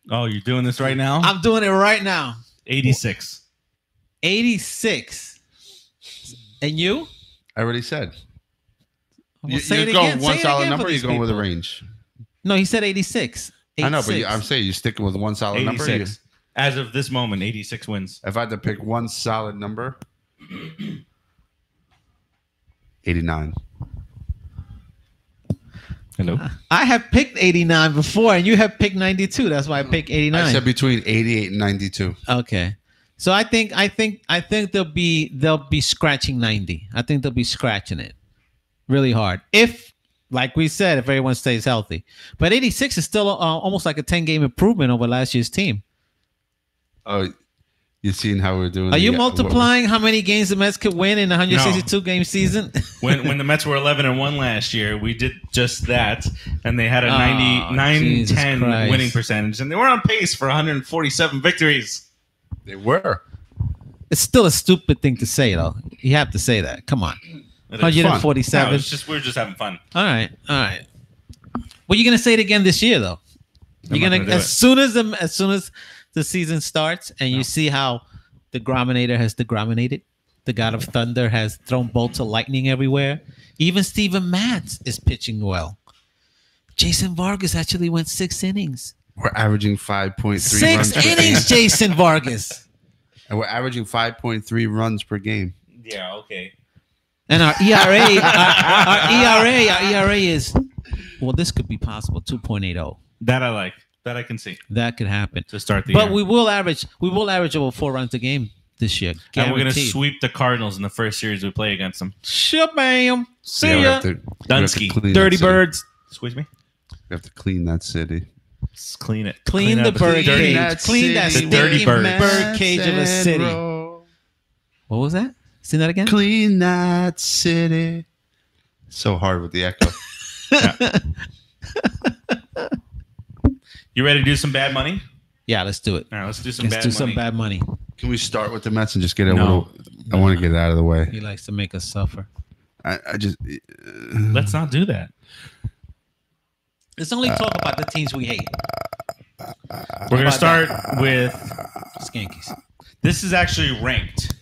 Oh, you're doing this right now? I'm doing it right now. 86. 86. And you? I already said. Well, You say it go again. one Say it solid again number, for or you these going with a people. range? No, he said 86. I know, but 86. I'm saying you're sticking with one solid number. 86. As of this moment, 86 wins. If I had to pick one solid number, 89. Hello. I have picked 89 before, and you have picked 92. That's why I picked 89. I said between 88 and 92. Okay. So I think they'll be scratching 90. I think they'll be scratching it really hard. If, like we said, if everyone stays healthy. But 86 is still almost like a 10-game improvement over last year's team. Oh, you're seeing how we're doing. Are you multiplying how many games the Mets could win in a 162-game season? When the Mets were 11-1 last year, we did just that, and they had a 99-10 winning percentage, and they were on pace for 147 victories. They were. It's still a stupid thing to say, though. You have to say that. Come on. It is 147. No, we're just having fun. All right. Well, you're gonna say it again this year, though. You're not gonna gonna do as soon as the season starts and you see how the Grominator has degrominated, the God of Thunder has thrown bolts of lightning everywhere. Even Steven Matz is pitching well. Jason Vargas actually went 6 innings. We're averaging 5.3 runs 6 per game. innings, Jason Vargas. And we're averaging 5.3 runs per game. Yeah, okay. And our ERA, our ERA is, well, this could be possible, 2.80. That I like. That I can see That could happen. to start the But year. we will average over 4 runs a game this year. And we're going to Guaranteed. sweep the Cardinals in the first series we play against them. Shabam. See Yeah, we ya. have to Dunsky. clean Dirty that city. birds. Squeeze me? We have to clean that city. Just clean it. Clean the up bird dirty- cage. Clean that The dirty stinking birds. bird cage of a city. Bro. What was that? See that again? Clean that city. So hard with the echo. You ready to do some bad money? Yeah, let's do it. All right, let's do some Let's bad do money. some bad money. Can we start with the Mets and just get a No. little? I want to get it out of the way. He likes to make us suffer. I just. Let's not do that. Let's only talk about the teams we hate. We're going to start with Skankies. this is actually ranked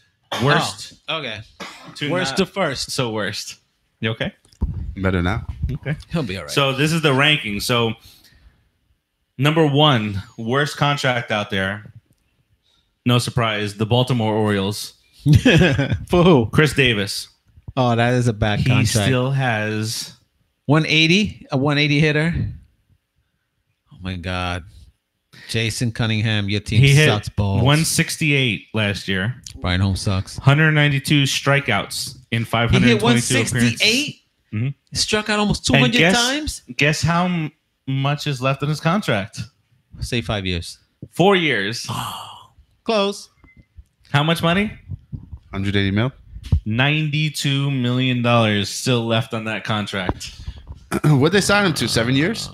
worst Oh, okay. to Worst not to first. so worst. You okay? Better now. Okay. He'll be all right. So this is the ranking. So number 1, worst contract out there. No surprise, the Baltimore Orioles. For who? Chris Davis. Oh, that is a bad He contract. still has 180, a 180 hitter. Oh my God. Jason Cunningham, your team he hit sucks balls. 168 last year. Brian Holmes sucks. 192 strikeouts in He 522 hit appearances. 168. Mhm. Struck out almost And 200 times. Guess how much is left in his contract? Say 5 years. 4 years. Close. How much money? 180 mil. $92 million still left on that contract. What'd they sign him to? 7 years?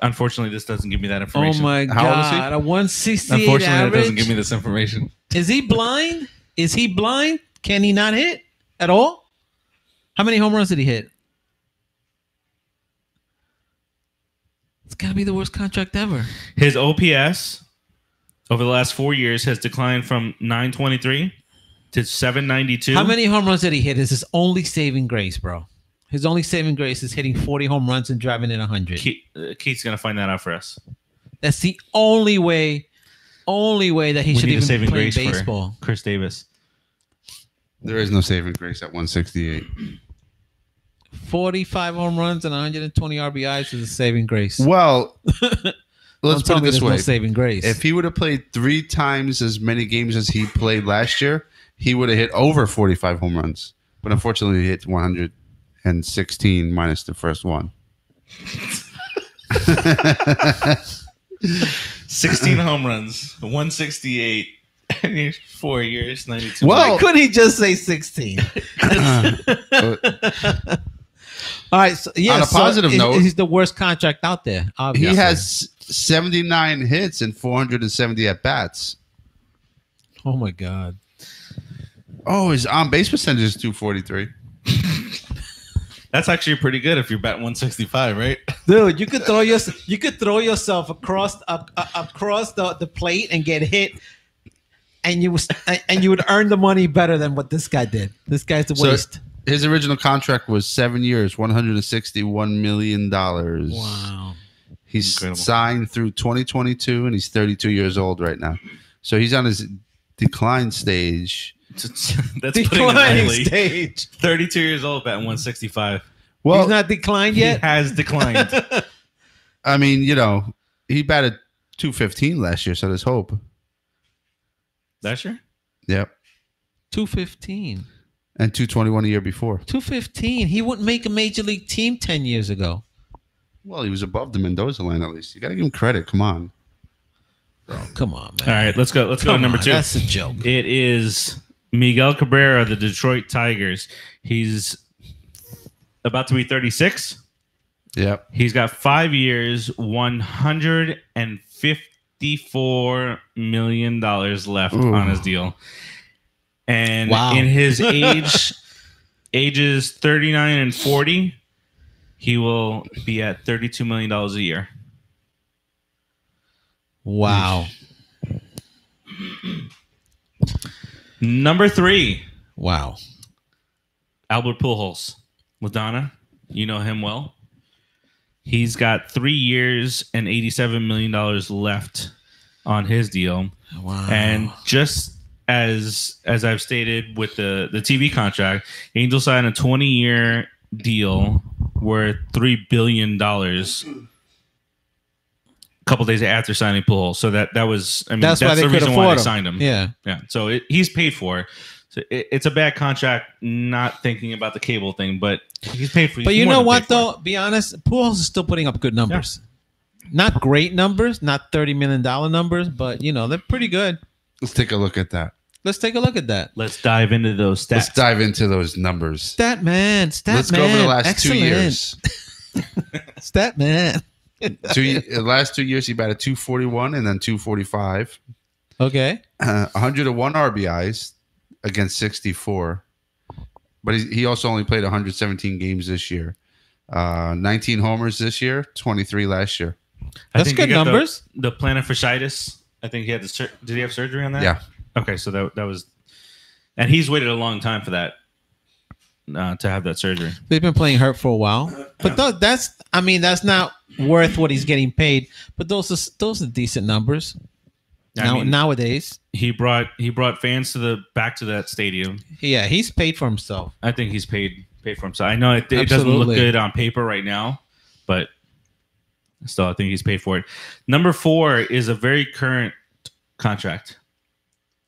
Unfortunately, this doesn't give me that Oh information. my How old is he? God. A 168 Unfortunately, average. that doesn't give me this information. Is he blind? Is he blind? Can he not hit at all? How many home runs did he hit? It's got to be the worst contract ever. His OPS over the last 4 years has declined from 923 to 792. How many home runs did he hit? Is his only saving grace, bro? His only saving grace is hitting 40 home runs and driving in 100. Keith's going to find that out for us. That's the only way that he We should need a even saving play grace baseball. for Chris Davis. There is no saving grace at 168. 45 home runs and 120 RBIs is a saving grace. Well, Don't let's tell put it me this there's no way. saving grace. If he would have played 3 times as many games as he played last year, he would have hit over 45 home runs. But unfortunately, he hit 116 minus the first one. 16 home runs, 168. 4 years, 92. Why couldn't he just say 16? All right. So, yeah. On a positive note, he's the worst contract out there. Obviously. He has 79 hits and 470 at bats. Oh my God. Oh, his on base percentage is 243. That's actually pretty good if you're batting 165, right? Dude, you could throw yourself across the plate and get hit, and you would earn the money better than what this guy did. This guy's a waste. His original contract was 7 years, $161 million. Wow. He's signed through 2022, and he's 32 years old right now. So he's on his decline stage. That's declining stage. 32 years old, batting 165. Well, he's not declined yet. He has declined. I mean, he batted 215 last year, so there's hope. Last year? Yep. 215. And 221 a year before. 215. He wouldn't make a major league team 10 years ago. Well, he was above the Mendoza line at least. You got to give him credit. Come on. Oh, come on, man. All right, let's go. Let's go to number 2. That's a joke. It is Miguel Cabrera of the Detroit Tigers. He's about to be 36. Yep. He's got 5 years, $154 million left on his deal. And in his ages 39 and 40, he will be at $32 million a year. Wow. Number 3. Wow. Albert Pujols. LaDonna, you know him well. He's got 3 years and $87 million left on his deal. Wow. And just as I've stated with the TV contract, Angels signed a 20-year deal worth $3 billion a couple days after signing Pujols. So that was, that's the reason why they signed him. Yeah. So he's paid for. So it's a bad contract, not thinking about the cable thing, but he's paid for. But you know what, though? Be honest, Pujols is still putting up good numbers. Yeah. Not great numbers, not $30 million numbers, but, they're pretty good. Let's take a look at that. Let's take a look at that. Let's dive into those stats. Let's dive into those numbers. Stat man. Let's go over the last 2 years. Stat man. The last 2 years, he batted 241 and then 245. Okay. 101 RBIs against 64. But he also only played 117 games this year. 19 homers this year, 23 last year. That's good numbers. The plantar fasciitis. I think he had did he have surgery on that? Yeah. Okay, so that was, and he's waited a long time for that to have that surgery. They've been playing hurt for a while, but that's not worth what he's getting paid. But those are decent numbers. Nowadays, he brought fans back to that stadium. Yeah, he's paid for himself. I think he's paid for himself. I know it doesn't look good on paper right now, but still, I think he's paid for it. Number 4 is a very current contract.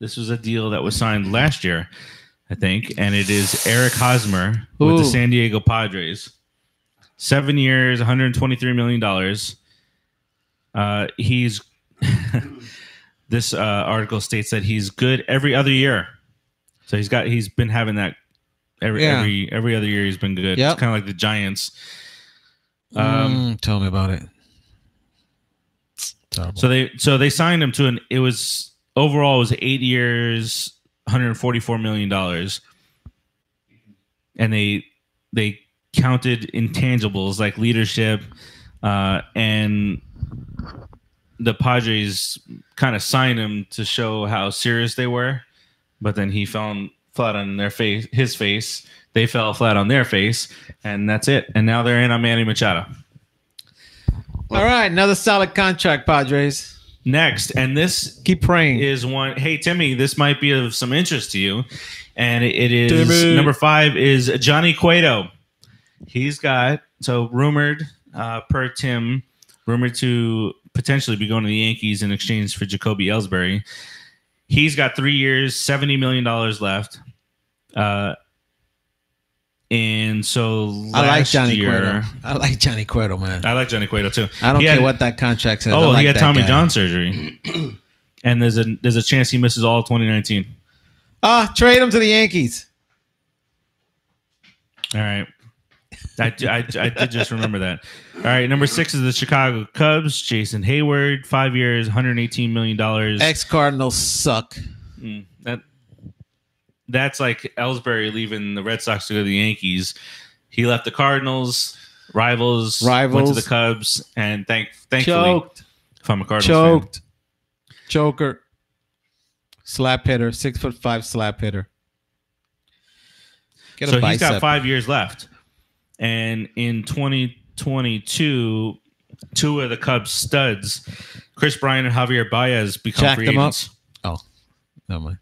This was a deal that was signed last year, I think, and it is Eric Hosmer with the San Diego Padres. 7 years, $123 million. He's this article states that he's good every other year. So he's been having that every other year. He's been good. Yep. It's kind of like the Giants. Tell me about it. Terrible. So they signed him to overall it was 8 years, $144 million. And they counted intangibles like leadership, and the Padres kind of signed him to show how serious they were, but then he fell flat on his face. They fell flat on their face, and that's it. And now they're in on Manny Machado. All right, another solid contract, Padres. Next, and this keep praying is one. Hey, Timmy, this might be of some interest to you, and it is Timmy. Number 5 is Johnny Cueto. He's got rumored per Tim, rumored to potentially be going to the Yankees in exchange for Jacoby Ellsbury. He's got 3 years, $70 million left. And so I like Johnny year, Cueto. I like Johnny Cueto, man. I like Johnny Cueto too. I don't care what that contract says. Oh, I like he had that Tommy guy. John surgery, and there's a chance he misses all of 2019. Trade him to the Yankees. All right, I did just remember that. All right, number 6 is the Chicago Cubs. Jason Hayward, 5 years, $118 million. Ex-Cardinals suck. That's like Ellsbury leaving the Red Sox to go to the Yankees. He left the Cardinals, rivals, went to the Cubs, and thankfully, choked. If I'm a Cardinals fan. Choker, slap hitter, 6'5" slap hitter. Get a So bicep. he's got 5 years left, and in 2022, 2 of the Cubs studs, Chris Bryant and Javier Baez, become Jacked free them up? agents. Oh, never mind.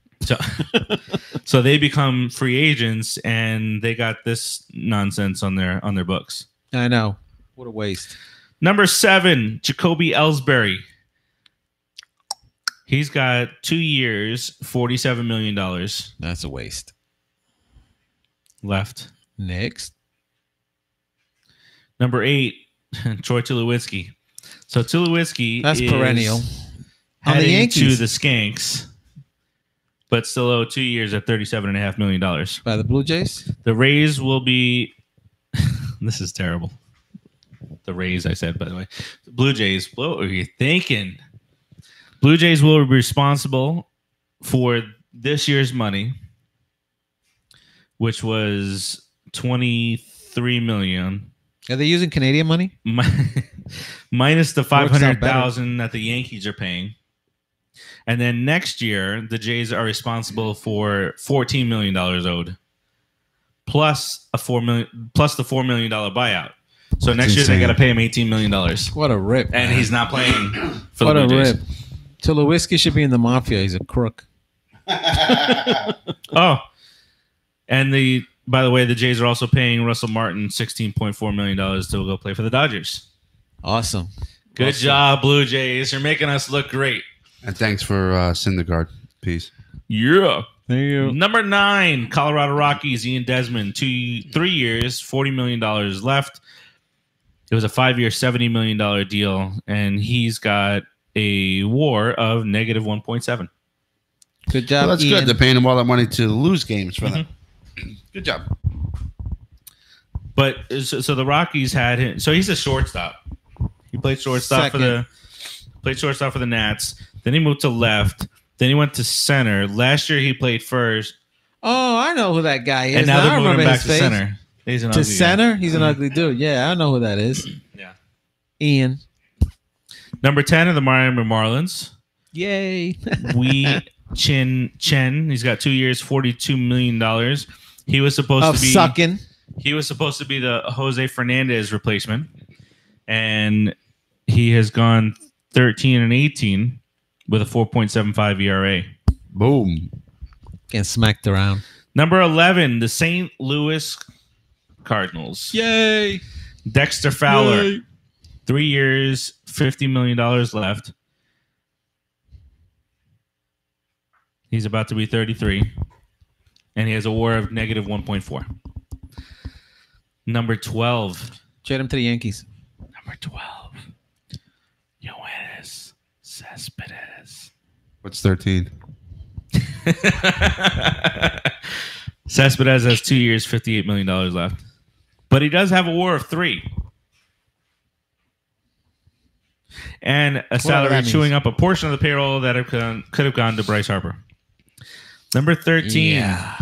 So they become free agents, and they got this nonsense on their books. I know. What a waste. Number 7, Jacoby Ellsbury. He's got 2 years, $47 million That's a waste. left. Next. Number 8, Troy Tulowitzki. So Tulowitzki That's is perennial. On the heading Yankees. to the Skanks, but still owe 2 years at $37.5 million. By the Blue Jays? The Rays will be. This is terrible. The Rays, I said, by the way. The Blue Jays. What are you thinking? Blue Jays will be responsible for this year's money, which was $23 million. Are they using Canadian money? Minus the Works out better. $500,000 that the Yankees are paying. And then next year, the Jays are responsible for $14 million owed, plus the $4 million buyout. So That's next year insane. they got to pay him $18 million, What a rip. and man. he's not playing for What the a Blue Jays. rip. Tulowitzki should be in the mafia. He's a crook. Oh, and by the way, the Jays are also paying Russell Martin $16.4 million to go play for the Dodgers. Awesome. Good job, Blue Jays. You're making us look great. And thanks for Syndergaard. Peace. Yeah. There you go. Number 9, Colorado Rockies, Ian Desmond, 3 years, $40 million left. It was a 5-year, $70 million deal, and he's got a WAR of negative 1.7. Good job, Well, that's Ian. good. They're paying him all that money to lose games for them. Good job. But so the Rockies had him. So he's a shortstop. He played shortstop for the Nats. Then he moved to left. Then he went to center. Last year he played first, Oh, I know who that guy is. and now I they're moving remember him back his to face. center. He's an To ugly guy. center? He's an ugly dude. Yeah, I know who that is. Yeah. Ian. Number 10 of the Miami Marlins. Yay. Wee Chen. He's got 2 years, $42 million. He was supposed Of to be sucking. He was supposed to be the Jose Fernandez replacement, and he has gone 13-18 with a 4.75 ERA. Boom. Getting smacked around. Number 11, the St. Louis Cardinals. Yay. Dexter Fowler, Yay. 3 years, $50 million left. He's about to be 33, and he has a WAR of negative 1.4. Number 12. Trade him to the Yankees. Number 12. Yoenis Cespedes. What's 13? Cespedes has 2 years, $58 million left. But he does have a WAR of 3. And a salary that chewing means. up a portion of the payroll that could have gone to Bryce Harper. Number 13. Yeah.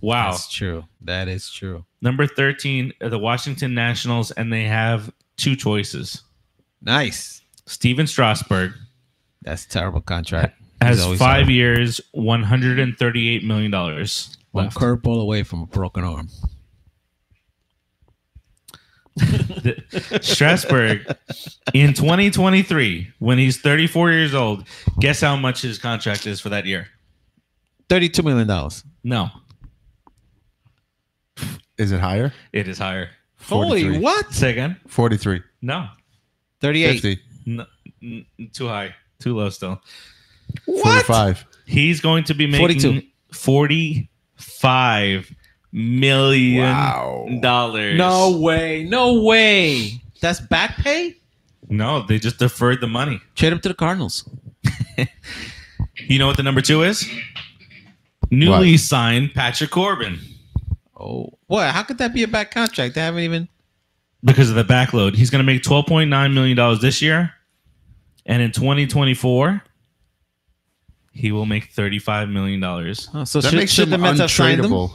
Wow. That's true. That is true. Number 13, the Washington Nationals, and they have 2 choices. Nice. Steven Strasburg That's a terrible contract. has He's always 5 terrible. years, $138 million One left. curveball away from a broken arm. Strasburg, in 2023, when he's 34 years old, guess how much his contract is for that year? $32 million. No, Is it higher? it is higher. Holy 43. what? Say again? 43. No, 38. 50. no, too high, too low still. What? 45. He's going to be making 45 million dollars. No way. No way. That's back pay? No, they just deferred the money. Trade him to the Cardinals. You know what the number 2 is? Newly signed Patrick Corbin. Oh, what? How could that be a bad contract? They haven't even. Because of the backload. He's going to make $12.9 million this year. And in 2024, he will make $35 million. Oh, so That makes should him the Mets have signed him? untradeable.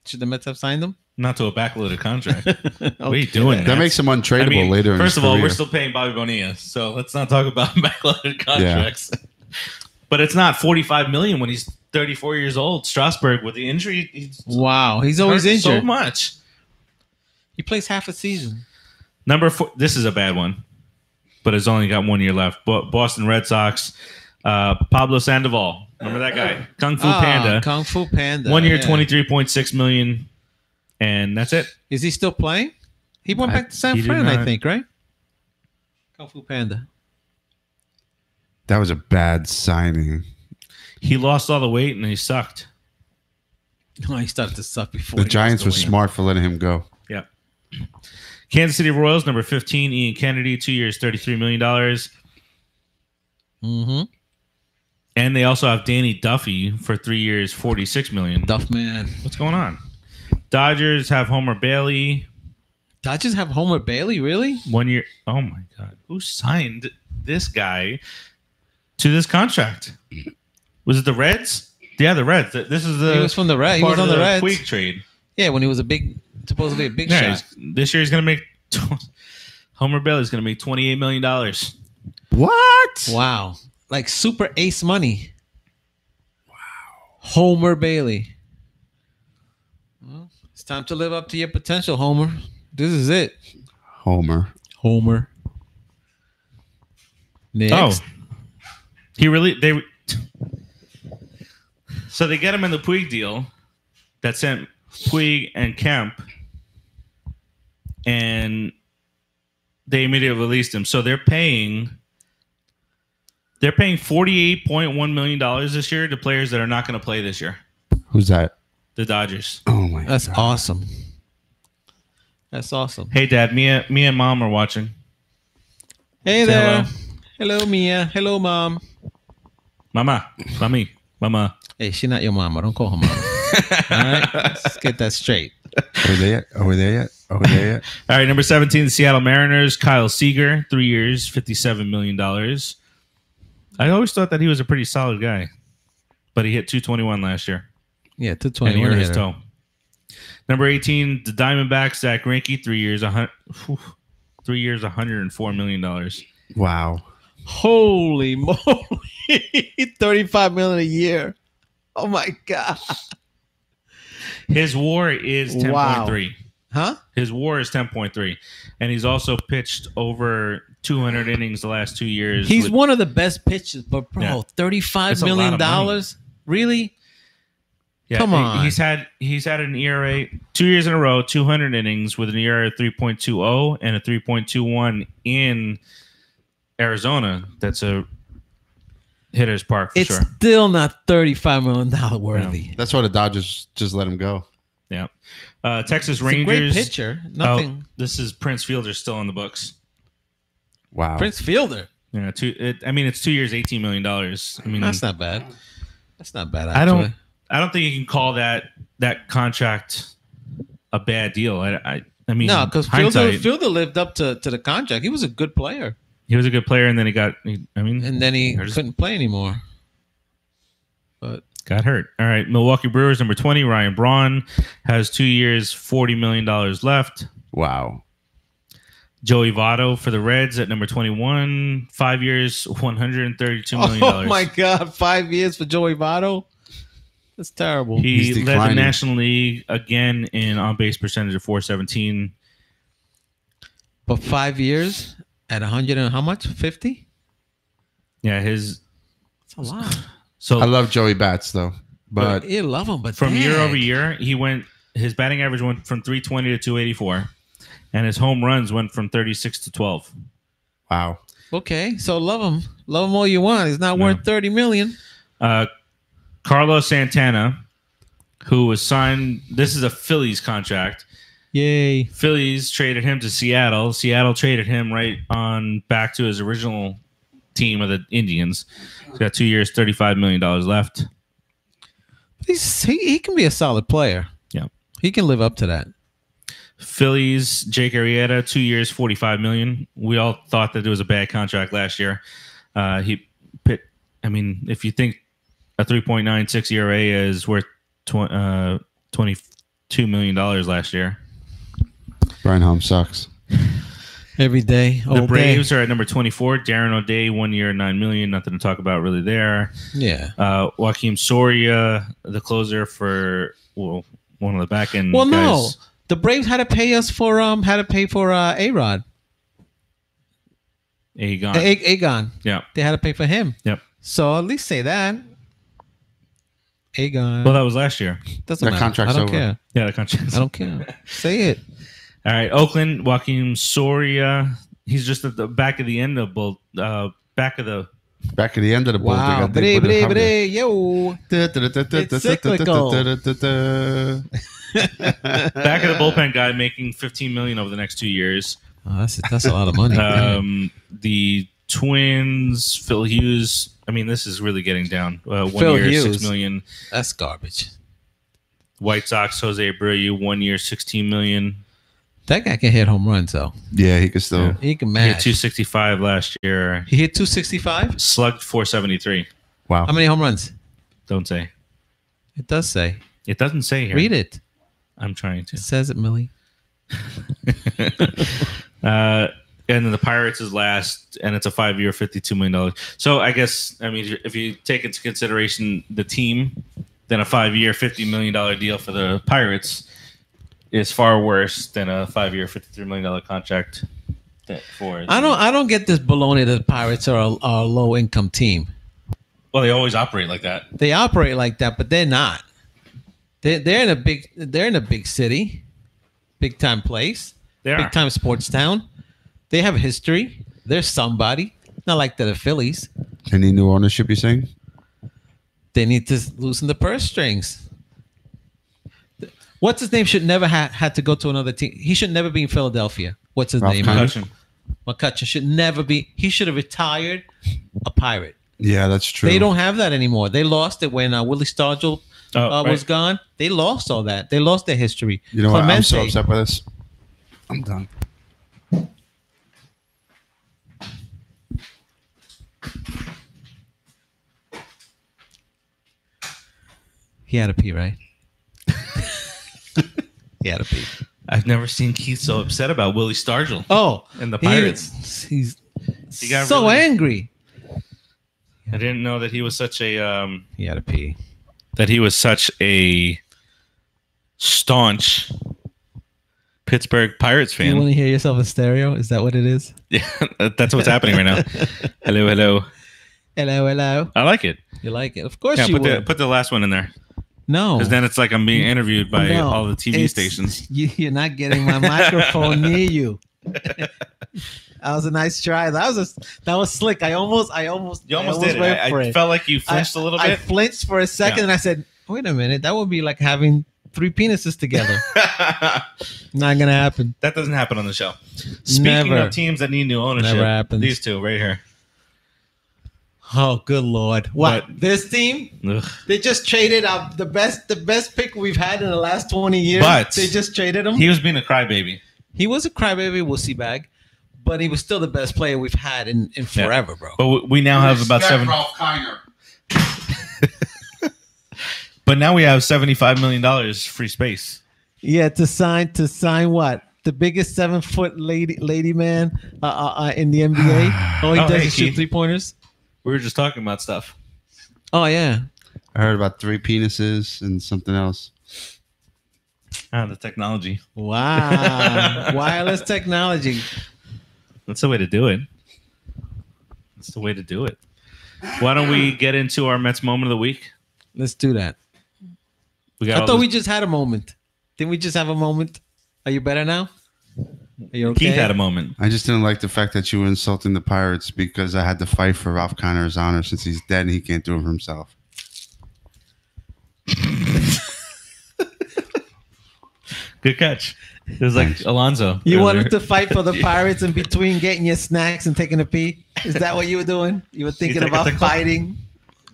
Should the Mets have signed him? Not to a backloaded contract. What are you doing? That makes him untradeable later in his First of all, career. we're still paying Bobby Bonilla, so let's not talk about backloaded contracts. Yeah. But it's not $45 million when he's 34 years old. Strasburg with the injury. He's always injured so much. He plays half a season. Number 4. This is a bad one, but it's only got 1 year left. Boston Red Sox. Pablo Sandoval. Remember that guy? Kung Fu Panda. Kung Fu Panda. 1 year, $23.6 million, and that's it. Is he still playing? He went back to San Fran, I think, right? Kung Fu Panda. That was a bad signing. He lost all the weight and he sucked. Oh, he started to suck before. The Giants were smart for letting him go. Yeah. Kansas City Royals, number 15, Ian Kennedy, 2 years, $33 million. Mm-hmm. And they also have Danny Duffy for 3 years, $46 million. Duffman. What's going on? Dodgers have Homer Bailey. Dodgers have Homer Bailey, really? 1 year. Oh, my God. Who signed this guy to this contract? Was it the Reds? Yeah, the Reds. This is the. He was from the Reds. He was on the Reds. Puig trade. Yeah, when he was supposedly a big shot. This year he's going to make. Homer Bailey's going to make $28 million. What? Wow. Like super ace money. Wow. Homer Bailey. Well, it's time to live up to your potential, Homer. This is it. Homer. Next. Oh. So they get him in the Puig deal that sent Puig and Kemp, and they immediately released him. So they're paying $48.1 million this year to players that are not going to play this year. Who's that? The Dodgers. Oh my! That's God. awesome. That's awesome. Hey, Dad. Me and Mom are watching. Hey Say there. hello. Hello, Mia. Hello, Mom. Mama. Mami. Mama. Hey, she's not your mama. Don't call her mama. All right? Let's get that straight. Are we there yet? All right, number 17, the Seattle Mariners. Kyle Seager, 3 years, $57 million. I always thought that he was a pretty solid guy, but he hit 221 last year. Yeah, And he 221 hurt his toe. Number 18, the Diamondbacks. Zach Greinke, 3 years, $104 million. Wow. Holy moly. 35 million a year. Oh my God. His WAR is 10.3. Wow. Huh? His WAR is 10.3, and he's also pitched over 200 innings the last 2 years. He's one of the best pitchers, but bro, Yeah. $35 That's a lot million of money. Really? Yeah, Come on. He's had an ERA 2 years in a row, 200 innings with an ERA of 3.20 and a 3.21 in Arizona. That's a hitter's park for It's sure. still not $35 million worthy. That's why the Dodgers just let him go. Yeah. Texas It's a Rangers. great pitcher. Nothing. Oh, this is Prince Fielder still in the books. Wow. Prince Fielder. Yeah, it's 2 years, $18 million. I mean, That's not bad. That's not bad, actually. I don't think you can call that contract a bad deal. I mean, No, because hindsight, Fielder lived up to the contract. He was a good player. he was a good player, and then And then he couldn't play anymore. But got hurt. All right, Milwaukee Brewers, number 20, Ryan Braun has 2 years, $40 million left. Wow. Joey Votto for the Reds at number 21, 5 years, $132 million. oh my God, 5 years for Joey Votto? That's terrible. He He's led the declining. National League again in on-base percentage of .417. But 5 years at 100 and how much? 50? Yeah, That's a lot. so I love Joey Bats though, but You love him, but from dang. year over year, his batting average went from 320 to 284, and his home runs went from 36 to 12. wow. Okay, so love him all you want. He's not worth $30 million. Carlos Santana, who was signed. This is a Phillies contract. Yay! Phillies traded him to Seattle. Seattle traded him right on back to his original team of the Indians. He's got 2 years, $35 million left. He can be a solid player. Yeah, he can live up to that. Phillies, Jake Arrieta, 2 years, $45 million. We all thought that it was a bad contract last year. If you think a 3.96 ERA is worth $22 million last year. Brian Holmes sucks. Every day. The Braves are at number 24. Darren O'Day, 1 year, $9 million. Nothing to talk about really there. Yeah. Joaquin Soria, the closer for one of the back end. Well, guys. no, the Braves had to pay us for A-Rod. Agon. Yeah. They had to pay for him. Yep. So at least say that. Agon. Well, that was last year. Doesn't That matter. contract's I don't over. care. Yeah, the contract. I don't care. Say it. All right, Oakland, Joaquin Soria. He's just at the back of the end of back of the end of the ball. Wow. Yo. It's cyclical. back of the bullpen guy making $15 million over the next 2 years. Oh, that's a lot of money. The Twins, Phil Hughes. I mean, this is really getting down. 1 Phil year, Hughes. $6 million. That's garbage. White Sox, Jose Abreu, 1 year, $16 million. That guy can hit home runs, though. Yeah, he can still. He can He hit match. 265 last year. He hit 265? Slugged 473. Wow. How many home runs? Don't say. It does say. It doesn't say here. Read it. I'm trying to. It says it, Millie. And then the Pirates is last, and it's a 5 year, $52 million. So I guess, if you take into consideration the team, then a 5 year, $50 million deal for the Pirates is far worse than a 5 year, $53 million contract for. I don't get this baloney that the Pirates are a low income team. Well, they always operate like that. They operate like that, but they're not. They're in a big city, big time place, big time sports town. They have history. They're somebody. Not like the Phillies. Any new ownership, you saying? They need to loosen the purse strings. What's his name should never had to go to another team. He should never be in Philadelphia. What's his name? McCutcheon should never be. He should have retired a Pirate. Yeah, that's true. They don't have that anymore. They lost it when Willie Stargell was gone. They lost all that. They lost their history. You know what? I'm so upset by this. I'm done. He had to pee, right? He had to pee. I've never seen Keith so upset about Willie Stargell. Oh, and the Pirates. He got so angry. I didn't know that he was such a. He had to pee. That he was such a staunch Pittsburgh Pirates fan. You want to hear yourself in stereo? Is that what it is? Yeah, that's what's happening right now. Hello, hello. Hello, hello. I like it. You like it? Of course you would. Put the last one in there. No. Because then it's like I'm being interviewed by all the TV stations. You're not getting my microphone near you. That was a nice try. That was slick. You almost did it. I felt like you flinched a little bit. I flinched for a second and I said, wait a minute. That would be like having 3 penises together. Not going to happen. That doesn't happen on the show. Speaking of teams that need new ownership, never happens. These two right here. Oh, good Lord. What? This team? Ugh. They just traded out the best pick we've had in the last 20 years. But they just traded him. He was being a crybaby. He was a crybaby wussy bag, but he was still the best player we've had in forever, bro. But we now have about But now we have $75 million free space. Yeah, to sign what? The biggest 7-foot lady man in the NBA. All he does is shoot 3-pointers. We were just talking about stuff. Oh, yeah. I heard about 3 penises and something else. The technology. Wow. Wireless technology. That's the way to do it. That's the way to do it. Why don't we get into our Mets moment of the week? Let's do that. I thought we just had a moment. Didn't we just have a moment? Are you better now? Are you okay? Keith had a moment. I just didn't like the fact that you were insulting the Pirates because I had to fight for Ralph Connor's honor since he's dead and he can't do it for himself. Good catch. It was like Alonzo. You earlier. wanted to fight for the Pirates in between getting your snacks and taking a pee? Is that what you were doing? You were thinking take a about tinkle? fighting?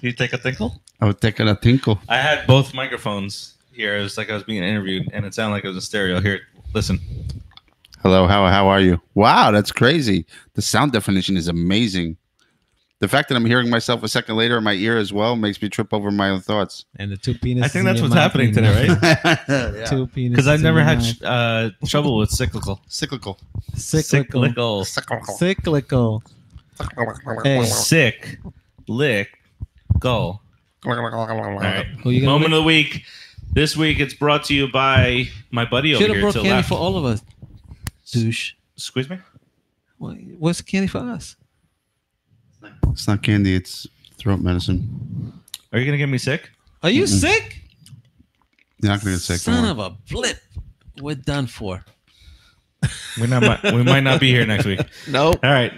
Did you take a tinkle? I was taking a tinkle. I had both microphones here. It was like I was being interviewed, and it sounded like it was a stereo. Here, listen. Hello, how are you? Wow, that's crazy. The sound definition is amazing. The fact that I'm hearing myself a second later in my ear as well makes me trip over my own thoughts. And the two penises. I think that's what's happening today, right? Yeah. Two penises. Because I've never in your had mouth. trouble with cyclical. Cyclical. Cyclical. Cyclical. Hey, Sick. Lick. Go. All right. who you gonna Moment of the week. This week it's brought to you by my buddy over should have here brought to the candy left. for all of us. Douche. Squeeze me. What's candy for us? It's not candy, it's throat medicine. Are you gonna get me sick? Are you sick? You're not going to get sick. Son of a blip. We're done for. We might not be here next week. Nope. All right.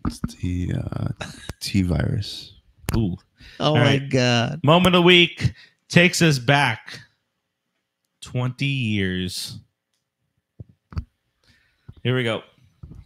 It's the T virus. Ooh. Oh my right. God. Moment of the week takes us back 20 years. Here we go.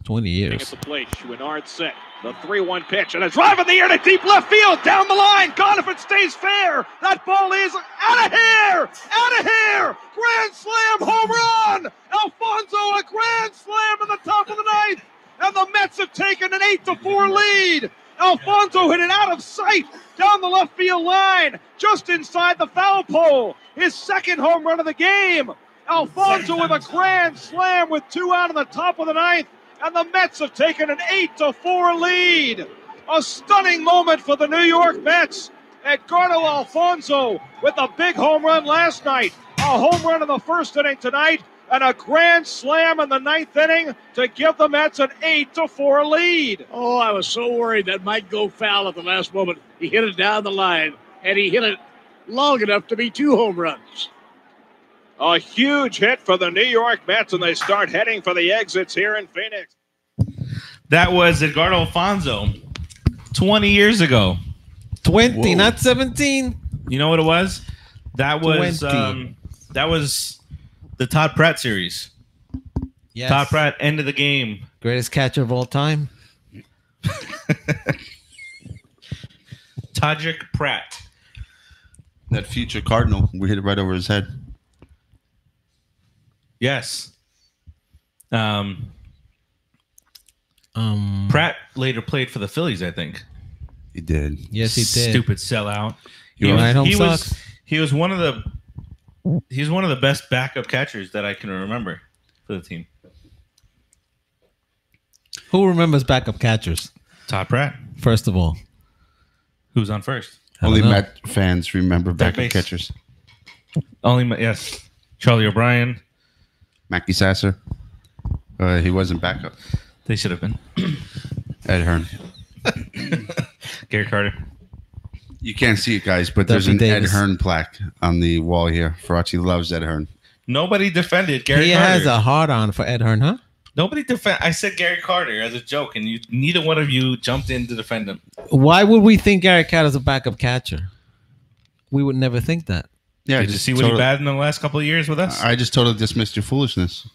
20 At years. the plate, Chouinard set. The 3-1 pitch and a drive in the air to deep left field, down the line. Gone if it stays fair. That ball is out of here! Out of here! Grand slam home run! Alfonso, a grand slam in the top of the ninth, and the Mets have taken an 8-4 lead. Alfonso hit it out of sight down the left field line, just inside the foul pole. His second home run of the game. Alfonso with a grand slam with 2 out in the top of the ninth, and the Mets have taken an 8-4 lead. A stunning moment for the New York Mets. Edgardo Alfonso with a big home run last night, a home run in the first inning tonight, and a grand slam in the ninth inning to give the Mets an 8-4 lead. Oh, I was so worried that might go foul at the last moment. He hit it down the line, and he hit it long enough to be 2 home runs. A huge hit for the New York Mets, and they start heading for the exits here in Phoenix. That was Edgardo Alfonso 20 years ago. 20, Whoa. not 17. You know what it was? That was 20. That was the Todd Pratt series. Yes. Todd Pratt, end of the game. Greatest catcher of all time. Todrick Pratt. That future Cardinal, we hit it right over his head. Yes. Um, Pratt later played for the Phillies, I think. He did. Yes, he did. Stupid sellout. You're right, home sucks. He was one of the best backup catchers that I can remember for the team. Who remembers backup catchers? Todd Pratt. First of all, Who's on first? I don't Only know. Met fans remember Third backup base. catchers. Yes. Charlie O'Brien. Mackie Sasser. He wasn't backup. They should have been. Ed Hearn. Gary Carter. You can't see it, guys, but there's Duffy an Davis. Ed Hearn plaque on the wall here. Faraci loves Ed Hearn. Nobody defended Gary he Carter. has a hard on for Ed Hearn, huh? Nobody defend. I said Gary Carter as a joke, and neither one of you jumped in to defend him. Why would we think Gary Carter's a backup catcher? We would never think that. Yeah, Did you see what he batted in the last couple of years with us? I just totally dismissed your foolishness.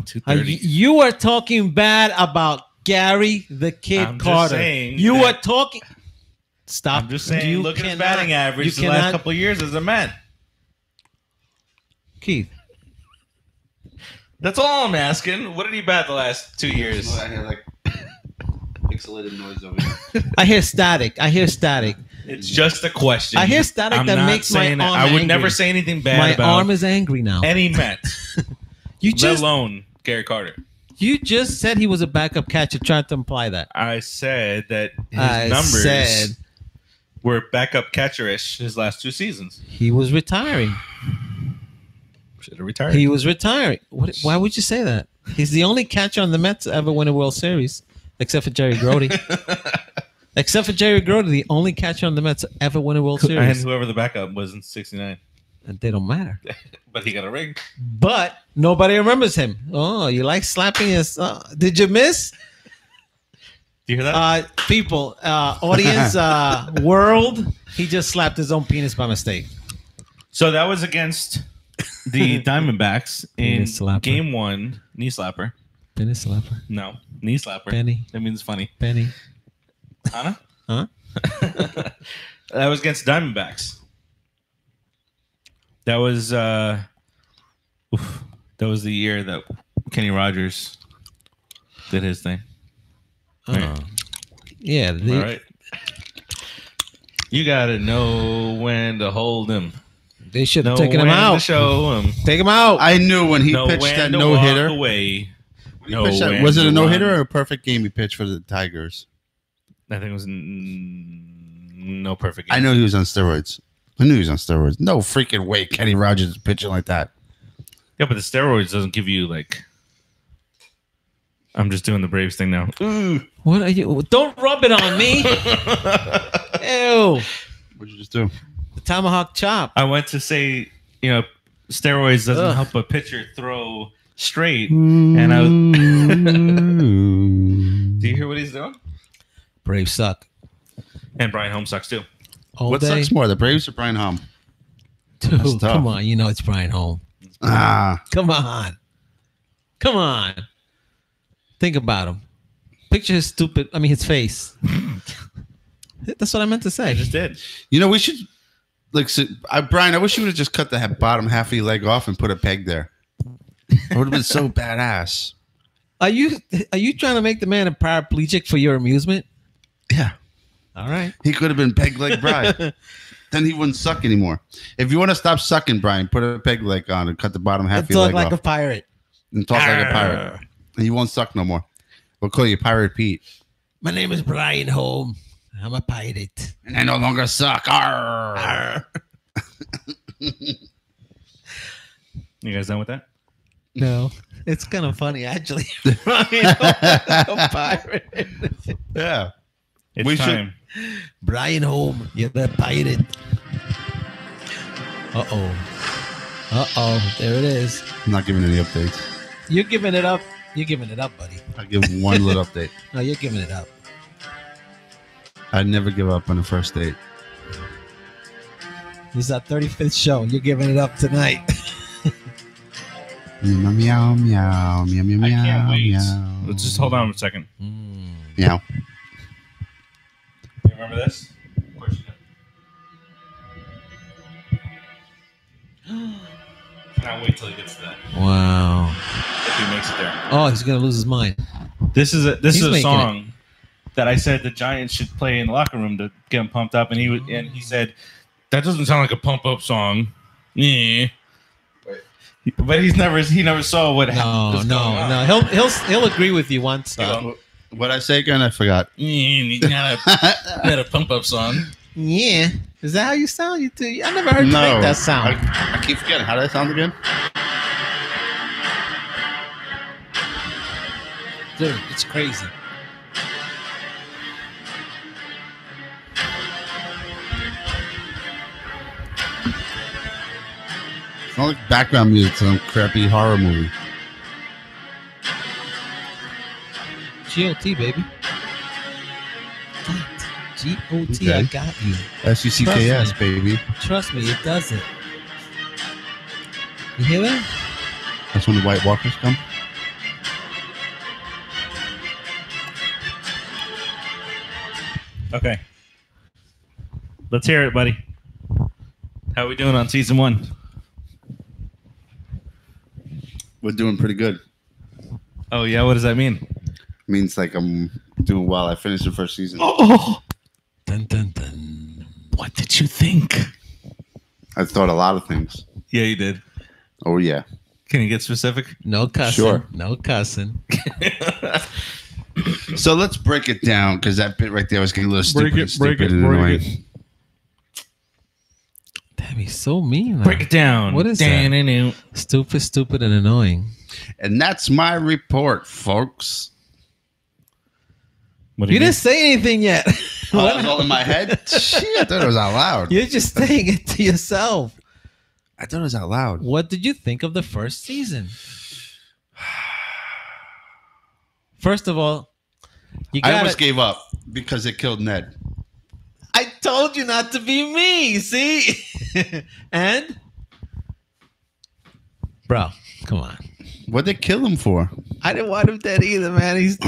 230. You are talking bad about Gary the Kid I'm just Carter. saying You that- are talking. Stop. I'm just saying, You look at his cannot- batting average you the last cannot- couple of years as a Met. Keith. That's all I'm asking. What did he bat the last 2 years? I hear like pixelated noise over here. I hear static. It's just a question. I hear static I'm that not makes my saying arm I would angry. never say anything bad My about arm is angry now. any Met, You let just alone Gary Carter. you just said he was a backup catcher, trying to imply that. I said that his I numbers said were backup catcher-ish his last 2 seasons. he was retiring. Should have retired. He was retiring. Why would you say that? He's the only catcher on the Mets to ever win a World Series, except for Jerry Grody. Except for Jerry Grody, the only catcher on the Mets to ever win a World and Series. whoever the backup was in '69. And they don't matter. But he got a ring. But nobody remembers him. Oh, you like slapping his... did you miss? Do you hear that? People, audience, world, he just slapped his own penis by mistake. So that was against the Diamondbacks in Penis slapper. Game 1. Knee slapper. Penis slapper. No, knee slapper. Penny. That means funny. Penny. Hannah? Huh? That was against Diamondbacks. That was that was the year that Kenny Rogers did his thing. Right. Yeah. All right. You gotta know when to hold him. They should have Know taken him when to out. show him. Take him out. I knew when he Know pitched when that to no hitter. walk away. Was it a no hitter or a perfect game he pitched for the Tigers? I think it was no perfect game. I know he was on steroids. I knew he was on steroids. No freaking way Kenny Rogers is pitching like that. Yeah, but the steroids doesn't give you like. I'm just doing the Braves thing now. Ooh. What are you? Don't rub it on me. Ew. What'd you just do? The tomahawk chop. I went to say, steroids doesn't help a pitcher throw straight, Mm. and I. Do you hear what he's doing? Braves suck. And Brian Holmes sucks too. All What day. sucks more, the Braves or Brian Hom? Dude, That's tough. come on. You know it's Brian Holmes. Come on. Come on. Think about him. Picture his his face. That's what I meant to say. I just did. We should Brian, I wish you would have just cut the bottom half of your leg off and put a peg there. It would have been so badass. Are you trying to make the man a paraplegic for your amusement? Yeah. All right. He could have been peg leg Brian. Then he wouldn't suck anymore. If you want to stop sucking, Brian, put a peg leg on and cut the bottom half of your Talk leg like off. a pirate. And talk like a pirate. And you won't suck no more. We'll call you Pirate Pete. My name is Brian Holmes. I'm a pirate. And I no longer suck. Arr. Arr. You guys done with that? No. It's kind of funny, actually. Brian Holmes, a pirate. Yeah. It's We time. Brian Holmes, you're the pirate. Uh-oh. There it is. I'm not giving any updates. You're giving it up. You're giving it up, buddy. I'll give one little update. No, you're giving it up. I'd never give up on the first date. This is our 35th show. You're giving it up tonight. Meow, meow, meow, meow, meow, I can't wait. meow. Let's just hold on a second. Meow. You remember this? Of course you do. Now wait till he gets to that. Wow. If he makes it there. Oh, he's going to lose his mind. This is a He's making song that I said the Giants should play in the locker room to get him pumped up, and he said that doesn't sound like a pump up song. Yeah. But he never saw what happened. No. He'll agree with you once. What I say again? I forgot. Not a pump up song. Yeah. Is that how you sound? I never heard you make that sound. I keep forgetting. How did I sound again? Dude, it's crazy. It's not like background music to some crappy horror movie. G-O-T, baby. G-O-T, Okay. I got you. S-U-C-K-S, Trust me. baby. Trust me, it doesn't. You hear that? That's when the White Walkers come. Okay. Let's hear it, buddy. How are we doing on season 1? We're doing pretty good. Oh, yeah? What does that mean? Means like I'm doing well. I finished the first season. Oh! Dun, dun, dun. What did you think? I thought a lot of things. Yeah, you did. Oh, yeah. Can you get specific? No cussing. Sure. No cussing. So let's break it down because that bit right there was getting a little Break stupid, it, and break annoying. it. Damn, he's so mean. Break it down. What is that? Stupid, and annoying. And that's my report, folks. What do You mean? didn't say anything yet. Oh, that was all in my head? Shit, I thought it was out loud. You're just saying it to yourself. I thought it was out loud. What did you think of the first season? First of all, I almost gave up because it killed Ned. I told you not to be me. See, and bro, come on. What'd they kill him for? I didn't want him dead either, man. He's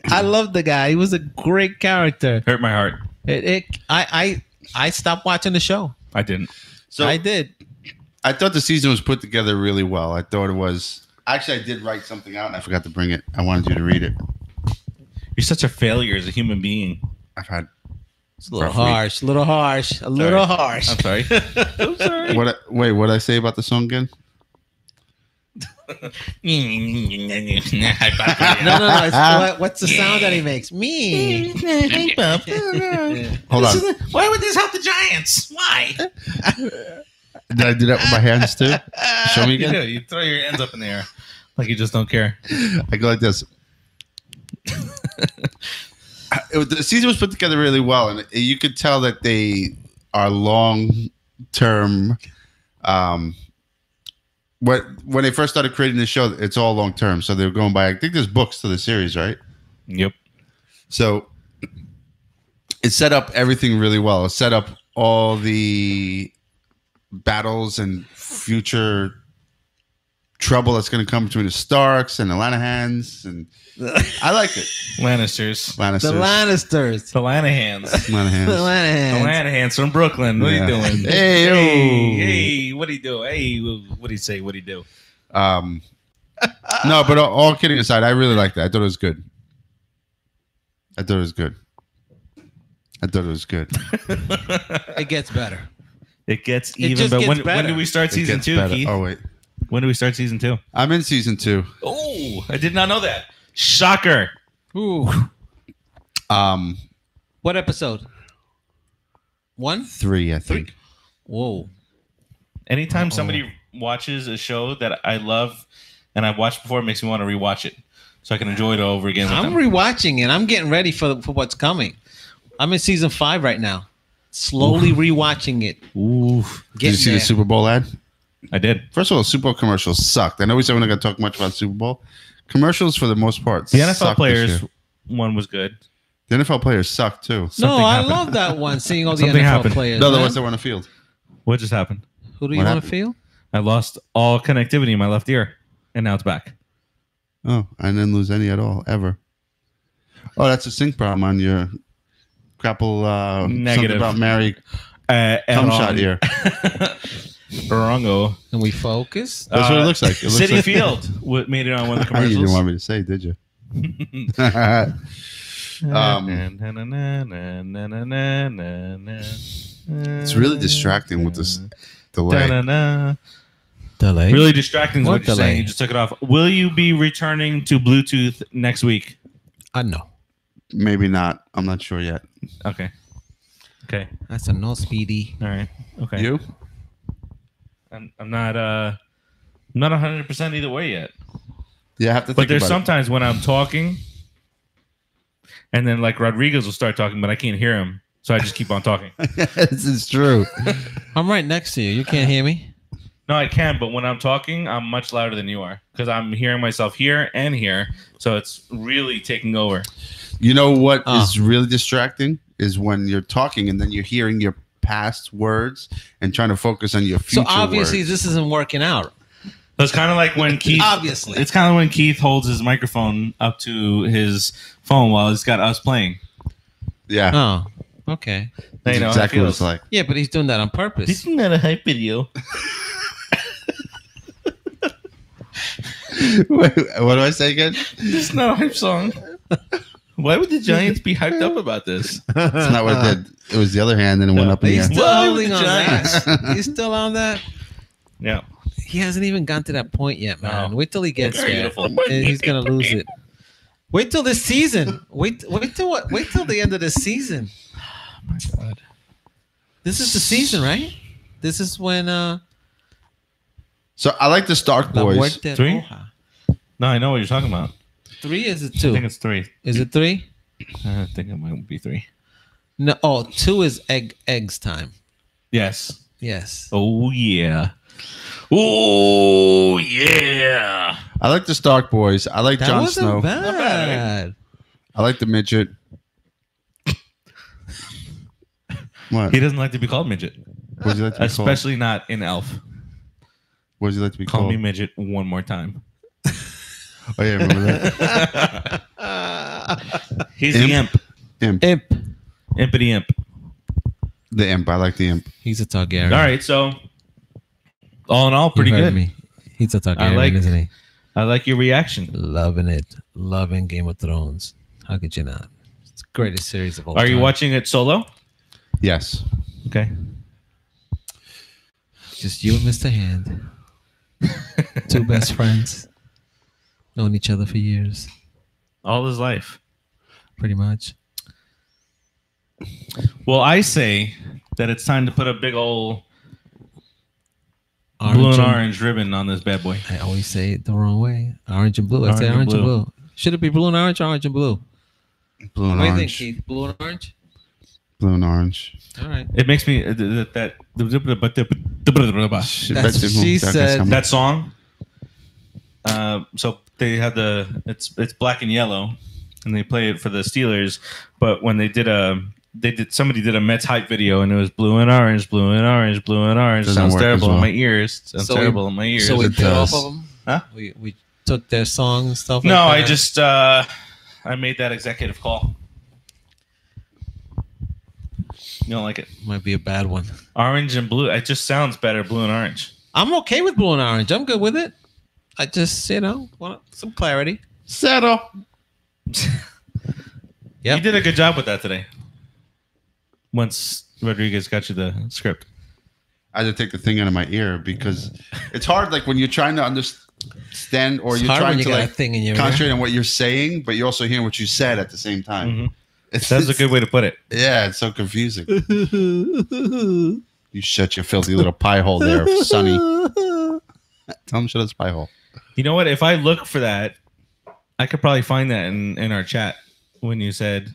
I love the guy. He was a great character. Hurt my heart. I stopped watching the show. I didn't. So I did. I thought the season was put together really well. I thought it was. Actually, I did write something out and I forgot to bring it. I wanted you to read it. You're such a failure as a human being. I've had. It's a little harsh. A little harsh. A little harsh. I'm sorry. I'm sorry. Wait, what did I say about the song again? No. What's the sound that he makes? Me. Hold on. Why would this help the Giants? Why? Did I do that with my hands too? Show me again. You throw your hands up in the air like you just don't care. I go like this. The season was put together really well, and you could tell that they are long-term. When they first started creating the show, it's all long-term. So they were going by. I think there's books to the series, right? Yep. So it set up everything really well. It set up all the battles and future trouble that's going to come between the Starks and the Lanahans, and I like it. Lannisters. The Lannisters. The Lanahans. Lanahans. The Lanahans. The Lanahans from Brooklyn. What are you doing? Hey, hey, what do you do? Hey, what do you say? What do you do? No, but all kidding aside, I really liked it. I thought it was good. I thought it was good. It gets better. It gets It even just better. gets When do we start It season gets 2, better. Keith? Oh wait, When do we start season 2? I'm in season 2. Oh, I did not know that. Shocker. Ooh. Um, What episode? 1? 3, I think. Whoa. Anytime somebody watches a show that I love and I've watched before, it makes me want to rewatch it so I can enjoy it over again with I'm them. rewatching it. I'm getting ready for what's coming. I'm in season 5 right now. Slowly rewatching it. Ooh. Did you see the Super Bowl ad? I did. First of all, Super Bowl commercials sucked. I know we said we're not going to talk much about Super Bowl. Commercials, for the most part, The NFL sucked players this year. one was good. The NFL players suck too. No, Something I happened. love that one. Seeing all the Something NFL happened. players. No, the man. ones that were on the field. What just happened? Who do you What want happened? to feel? I lost all connectivity in my left ear, and now it's back. Oh, I didn't lose any at all, ever. Oh, that's a sync problem on your Grapple Negative. something about Mary And cum shot ear. Wrongo. Can we focus? That's what it looks like. It looks City like Field made it on one of the you didn't commercials. want me to say, did you? It's really distracting with this delay. Delay. Really distracting is What what you're delay? saying. You just took it off. Will you be returning to Bluetooth next week? No. Maybe not. I'm not sure yet. Okay. Okay. That's a no, Speedy. All right. Okay. You? I'm not 100% either way yet. Yeah, I have to think But there's about sometimes when I'm talking, and then like Rodriguez will start talking, but I can't hear him, so I just keep on talking. it. This is true. I'm right next to you. You can't hear me? No, I can, but when I'm talking, I'm much louder than you are because I'm hearing myself here and here, so it's really taking over. You know what is really distracting is when you're talking and then you're hearing your past words and trying to focus on your future So obviously words. this isn't working out. So it's kind of like when Keith. Obviously. It's kind of when Keith holds his microphone up to his phone while he's got us playing. Yeah, Oh, okay. that's You know, exactly it what feels- it's like. Yeah, but he's doing that on purpose. Isn't that a hype video? Wait, what do I say again? It's not a hype song. Why would the Giants be hyped up about this? That's not what it did. It was the other hand and it went up in the He's air. still Why holding would on the that. He's still on that. Yeah. He hasn't even gotten to that point yet, man. No. Wait till he gets It's there. beautiful. And he's gonna lose it. Wait till this season. Wait till what? Wait till the end of the season. Oh my God. This is the season, right? This is when So I like the Stark La boys. Muerte Three? Roja. No, I know what you're talking about. 3 is it I think 2? it's 3. Is it 3? I think it might be 3. No. Oh, 2 is eggs time. Yes. Yes. Oh yeah. Oh yeah. I like the Stark boys. I like That Jon wasn't Snow. bad. I like the midget. What? He doesn't like to be called midget, What does he like to be called? especially not in Elf. What does he like to be Call called? me midget one more time. Oh yeah, remember that? He's the imp. Imp. Imp. Impity imp. The imp. I like the imp. He's a Targaryen. All right, so all in all, You pretty heard good. me. He's a Targaryen, like- isn't he? I like your reaction. Loving it. Loving Game of Thrones. How could you not? It's the greatest series of all Are time. you watching it solo? Yes. Okay. Just you and Mr. Hand. Two best friends. Known each other for years, All his life. pretty much. Well, I say that it's time to put a big old Orange blue and and- orange ribbon on this bad boy. I always say it the wrong way. Orange and blue. I say orange and blue. Should it be blue and orange or orange and blue? Blue and What do you think, orange. Keith? Blue and orange? Blue and orange. All right. It makes me That's what she said. that song. So they had it's black and yellow, and they play it for the Steelers. But when somebody did a Mets hype video, and it was blue and orange, blue and orange, blue and orange. Doesn't Sounds work as terrible in well. my ears. Sounds So we- terrible in my ears. So we It bit off does. of them? Huh? We took their song and stuff like No, that? I just I made that executive call. You don't like it? Might be a bad one. Orange and blue. It just sounds better, blue and orange. I'm okay with blue and orange. I'm good with it. I just, want some clarity. Settle. Yep. You did a good job with that today. Once Rodriguez got you the script. I had to take the thing out of my ear because it's hard. Like when you're trying to understand, or It's you're hard when trying you to got a like thing in your ear. concentrate on what you're saying, but you're also hearing what you said at the same time. Mhm. It's, That's a good way to put it. Yeah, it's so confusing. You shut your filthy little pie hole there, Sonny. Tell him shut his pie hole. You know what? If I look for that, I could probably find that in our chat when you said,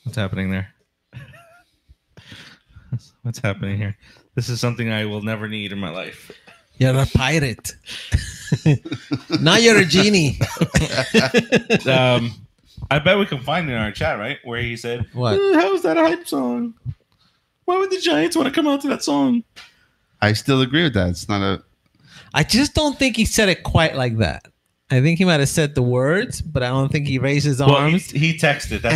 what's happening there? What's happening here? This is something I will never need in my life. You're a pirate. Now you're a genie. I bet we can find it in our chat, right? Where he said, What? How is that a hype song? Why would the Giants want to come out to that song? I still agree with that. It's not a. I just don't think he said it quite like that. I think he might have said the words, but I don't think he raised his Well, arms. he texted. That's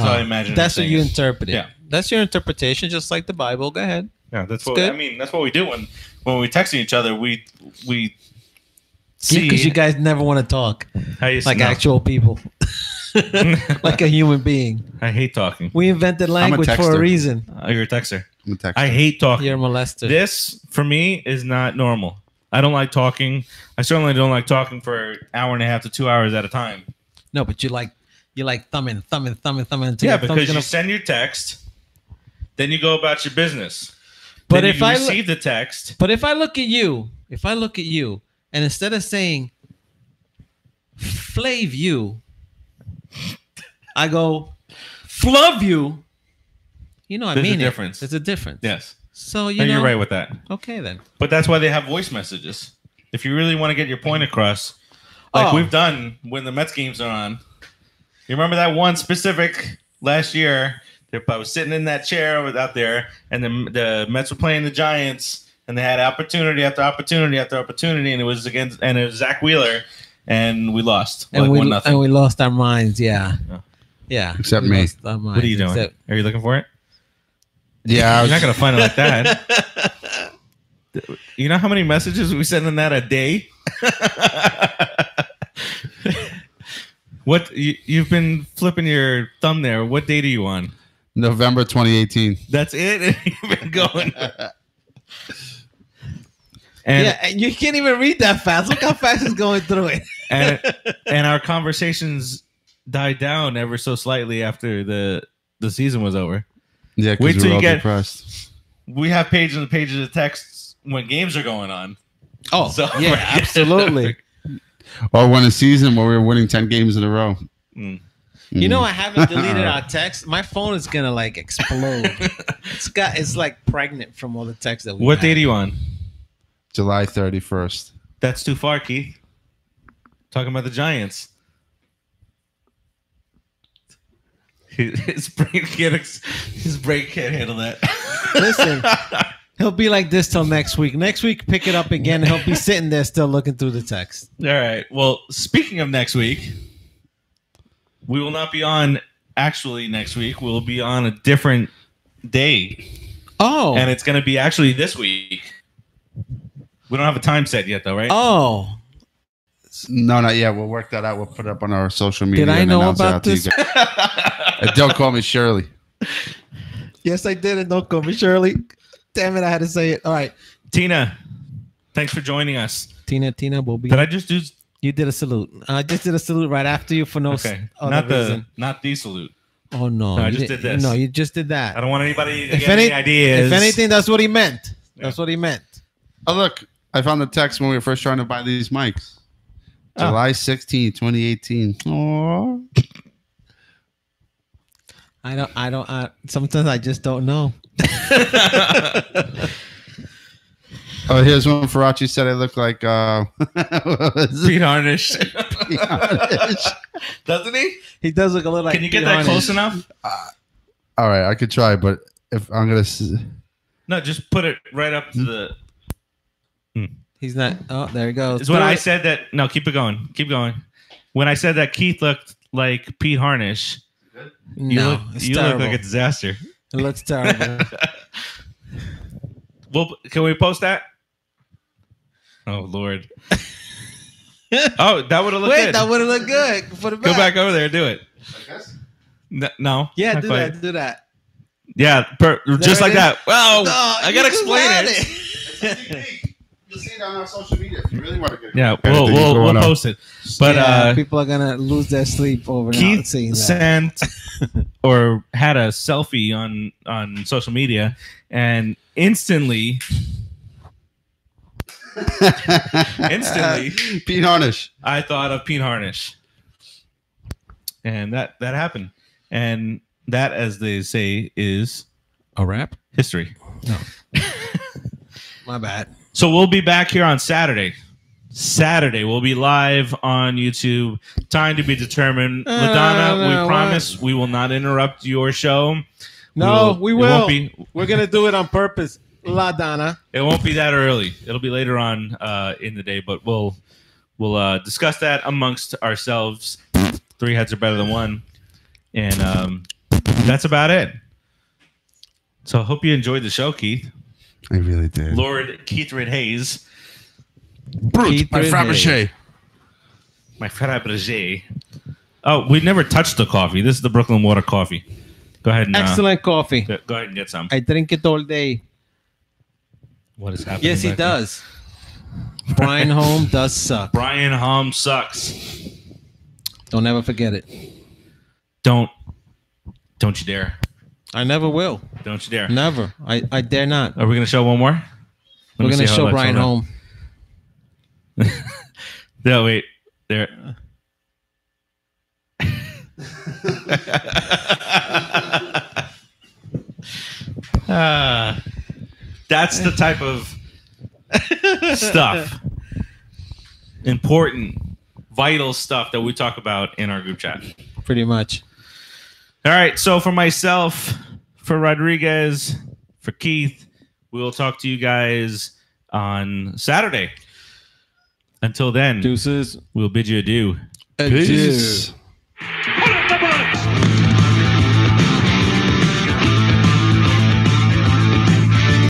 how I imagine. That's him what saying you it. interpret it. Yeah. That's your interpretation, just like the Bible. Go ahead. Yeah, that's It's what good. I mean. That's what we do when we texting each other. We see Because you guys never want to talk how you like no. actual people, like a human being. I hate talking. We invented language for a texter. reason. You're a texter. I'm a text. I hate talking. You're a molester. This for me is not normal. I don't like talking. I certainly don't like talking for an hour and a half to 2 hours at a time. No, but you like thumbing until Yeah, your thumb's because gonna. you send your text, then you go about your business. But then if you I receive the text, But if I look at you, and instead of saying "flav you," I go "flub you." You know, I There's a mean it. difference. There's a difference. yes, So and you're right with that. Okay then. But that's why they have voice messages. If you really want to get your point across, like Oh. we've done when the Mets games are on. You remember that one specific last year? I was sitting in that chair out there, and the Mets were playing the Giants, and they had opportunity after opportunity after opportunity, and it was Zach Wheeler, and we lost. And Like we 1-0. and we lost our minds. Yeah. Yeah. Yeah. Except we me. lost our minds, What are you doing? except- Are you looking for it? Yeah, You're not gonna find it like that. You know how many messages we send in that a day? What you've been flipping your thumb there? What date are you on? November 2018. That's it. You've been going. And, yeah, and you can't even read that fast. Look how fast it's going through it. and our conversations died down ever so slightly after the season was over. Yeah, Wait because till we you were all get- depressed. We have pages and pages of texts when games are going on. Oh, So- yeah, absolutely. Or when a season where we were winning 10 games in a row. Mm. You know, I haven't deleted our text. My phone is gonna like explode. It's like pregnant from all the texts that we. What date are you on? July 31st. That's too far, Keith. Talking about the Giants. His brain can't handle that. Listen, he'll be like this till next week. Next week, pick it up again. He'll be sitting there still looking through the text. All right. Well, speaking of next week, we will not be on actually next week. We'll be on a different day. Oh. And it's going to be actually this week. We don't have a time set yet, though, right? Oh. No, not yet. We'll work that out. We'll put it up on our social media. Did I know about this? Don't call me Shirley. Yes, I did. And don't call me Shirley. Damn it, I had to say it. All right. Tina, thanks for joining us. Tina will be. Did I just do? You did a salute. I just did a salute right after you for no okay. other reason. Not the salute. Oh, no. I just did this. No, you just did that. I don't want anybody to get any ideas. If anything, that's what he meant. That's what he meant. Oh, look. I found the text when we were first trying to buy these mics. July 16, 2018. Aww. I don't. Sometimes I just don't know. Oh, here's one. Faraci said I look like Pete Harnish. Pete Harnish. Doesn't he? He does look a little like. Can you get that close enough? All right, I could try, but if I'm gonna, no, just put it right up to the. He's not. Oh, there he goes. It's when I said that. No, keep it going. Keep going. When I said that Keith looked like Pete Harnish, you look like a disaster. It looks terrible. Well, can we post that? Oh Lord. Oh, that would have looked good. That would have looked good. Put it back. Go back over there. Do it. No. Yeah, do that. Do that. Yeah, just like that. Well, I gotta explain it. You'll see it on our social media if you really want to get it. Yeah, we'll post it. But people are gonna lose their sleep over Keith seeing that. sent or had a selfie on social media, and instantly, Pete Harnish. I thought of Pete Harnish, and that happened, and that, as they say, is a wrap. History. No, my bad. So we'll be back here on Saturday. We'll be live on YouTube. Time to be determined. LaDonna, we promise we will not interrupt your show. No, we will. We're going to do it on purpose. LaDonna. It won't be that early. It'll be later on in the day, but we'll discuss that amongst ourselves. 3 heads are better than one. And that's about it. So I hope you enjoyed the show, Keith. I really did. Lord Keith Red Hayes. Brute, my Fabergé. My Fabergé. Oh, we never touched the coffee. This is the Brooklyn Water coffee. Go ahead and excellent coffee. Go ahead and get some. I drink it all day. What is happening? Yes, he does. Brian Holm does suck. Brian Holm sucks. Don't ever forget it. Don't you dare. I never will. Don't you dare. Never. I dare not. Are we going to show one more? We're going to show Brian Holm. No, wait. There. That's the type of stuff. Important, vital stuff that we talk about in our group chat. Pretty much. All right, so for myself, for Rodriguez, for Keith, we will talk to you guys on Saturday. Until then, deuces. We'll bid you adieu. Peace.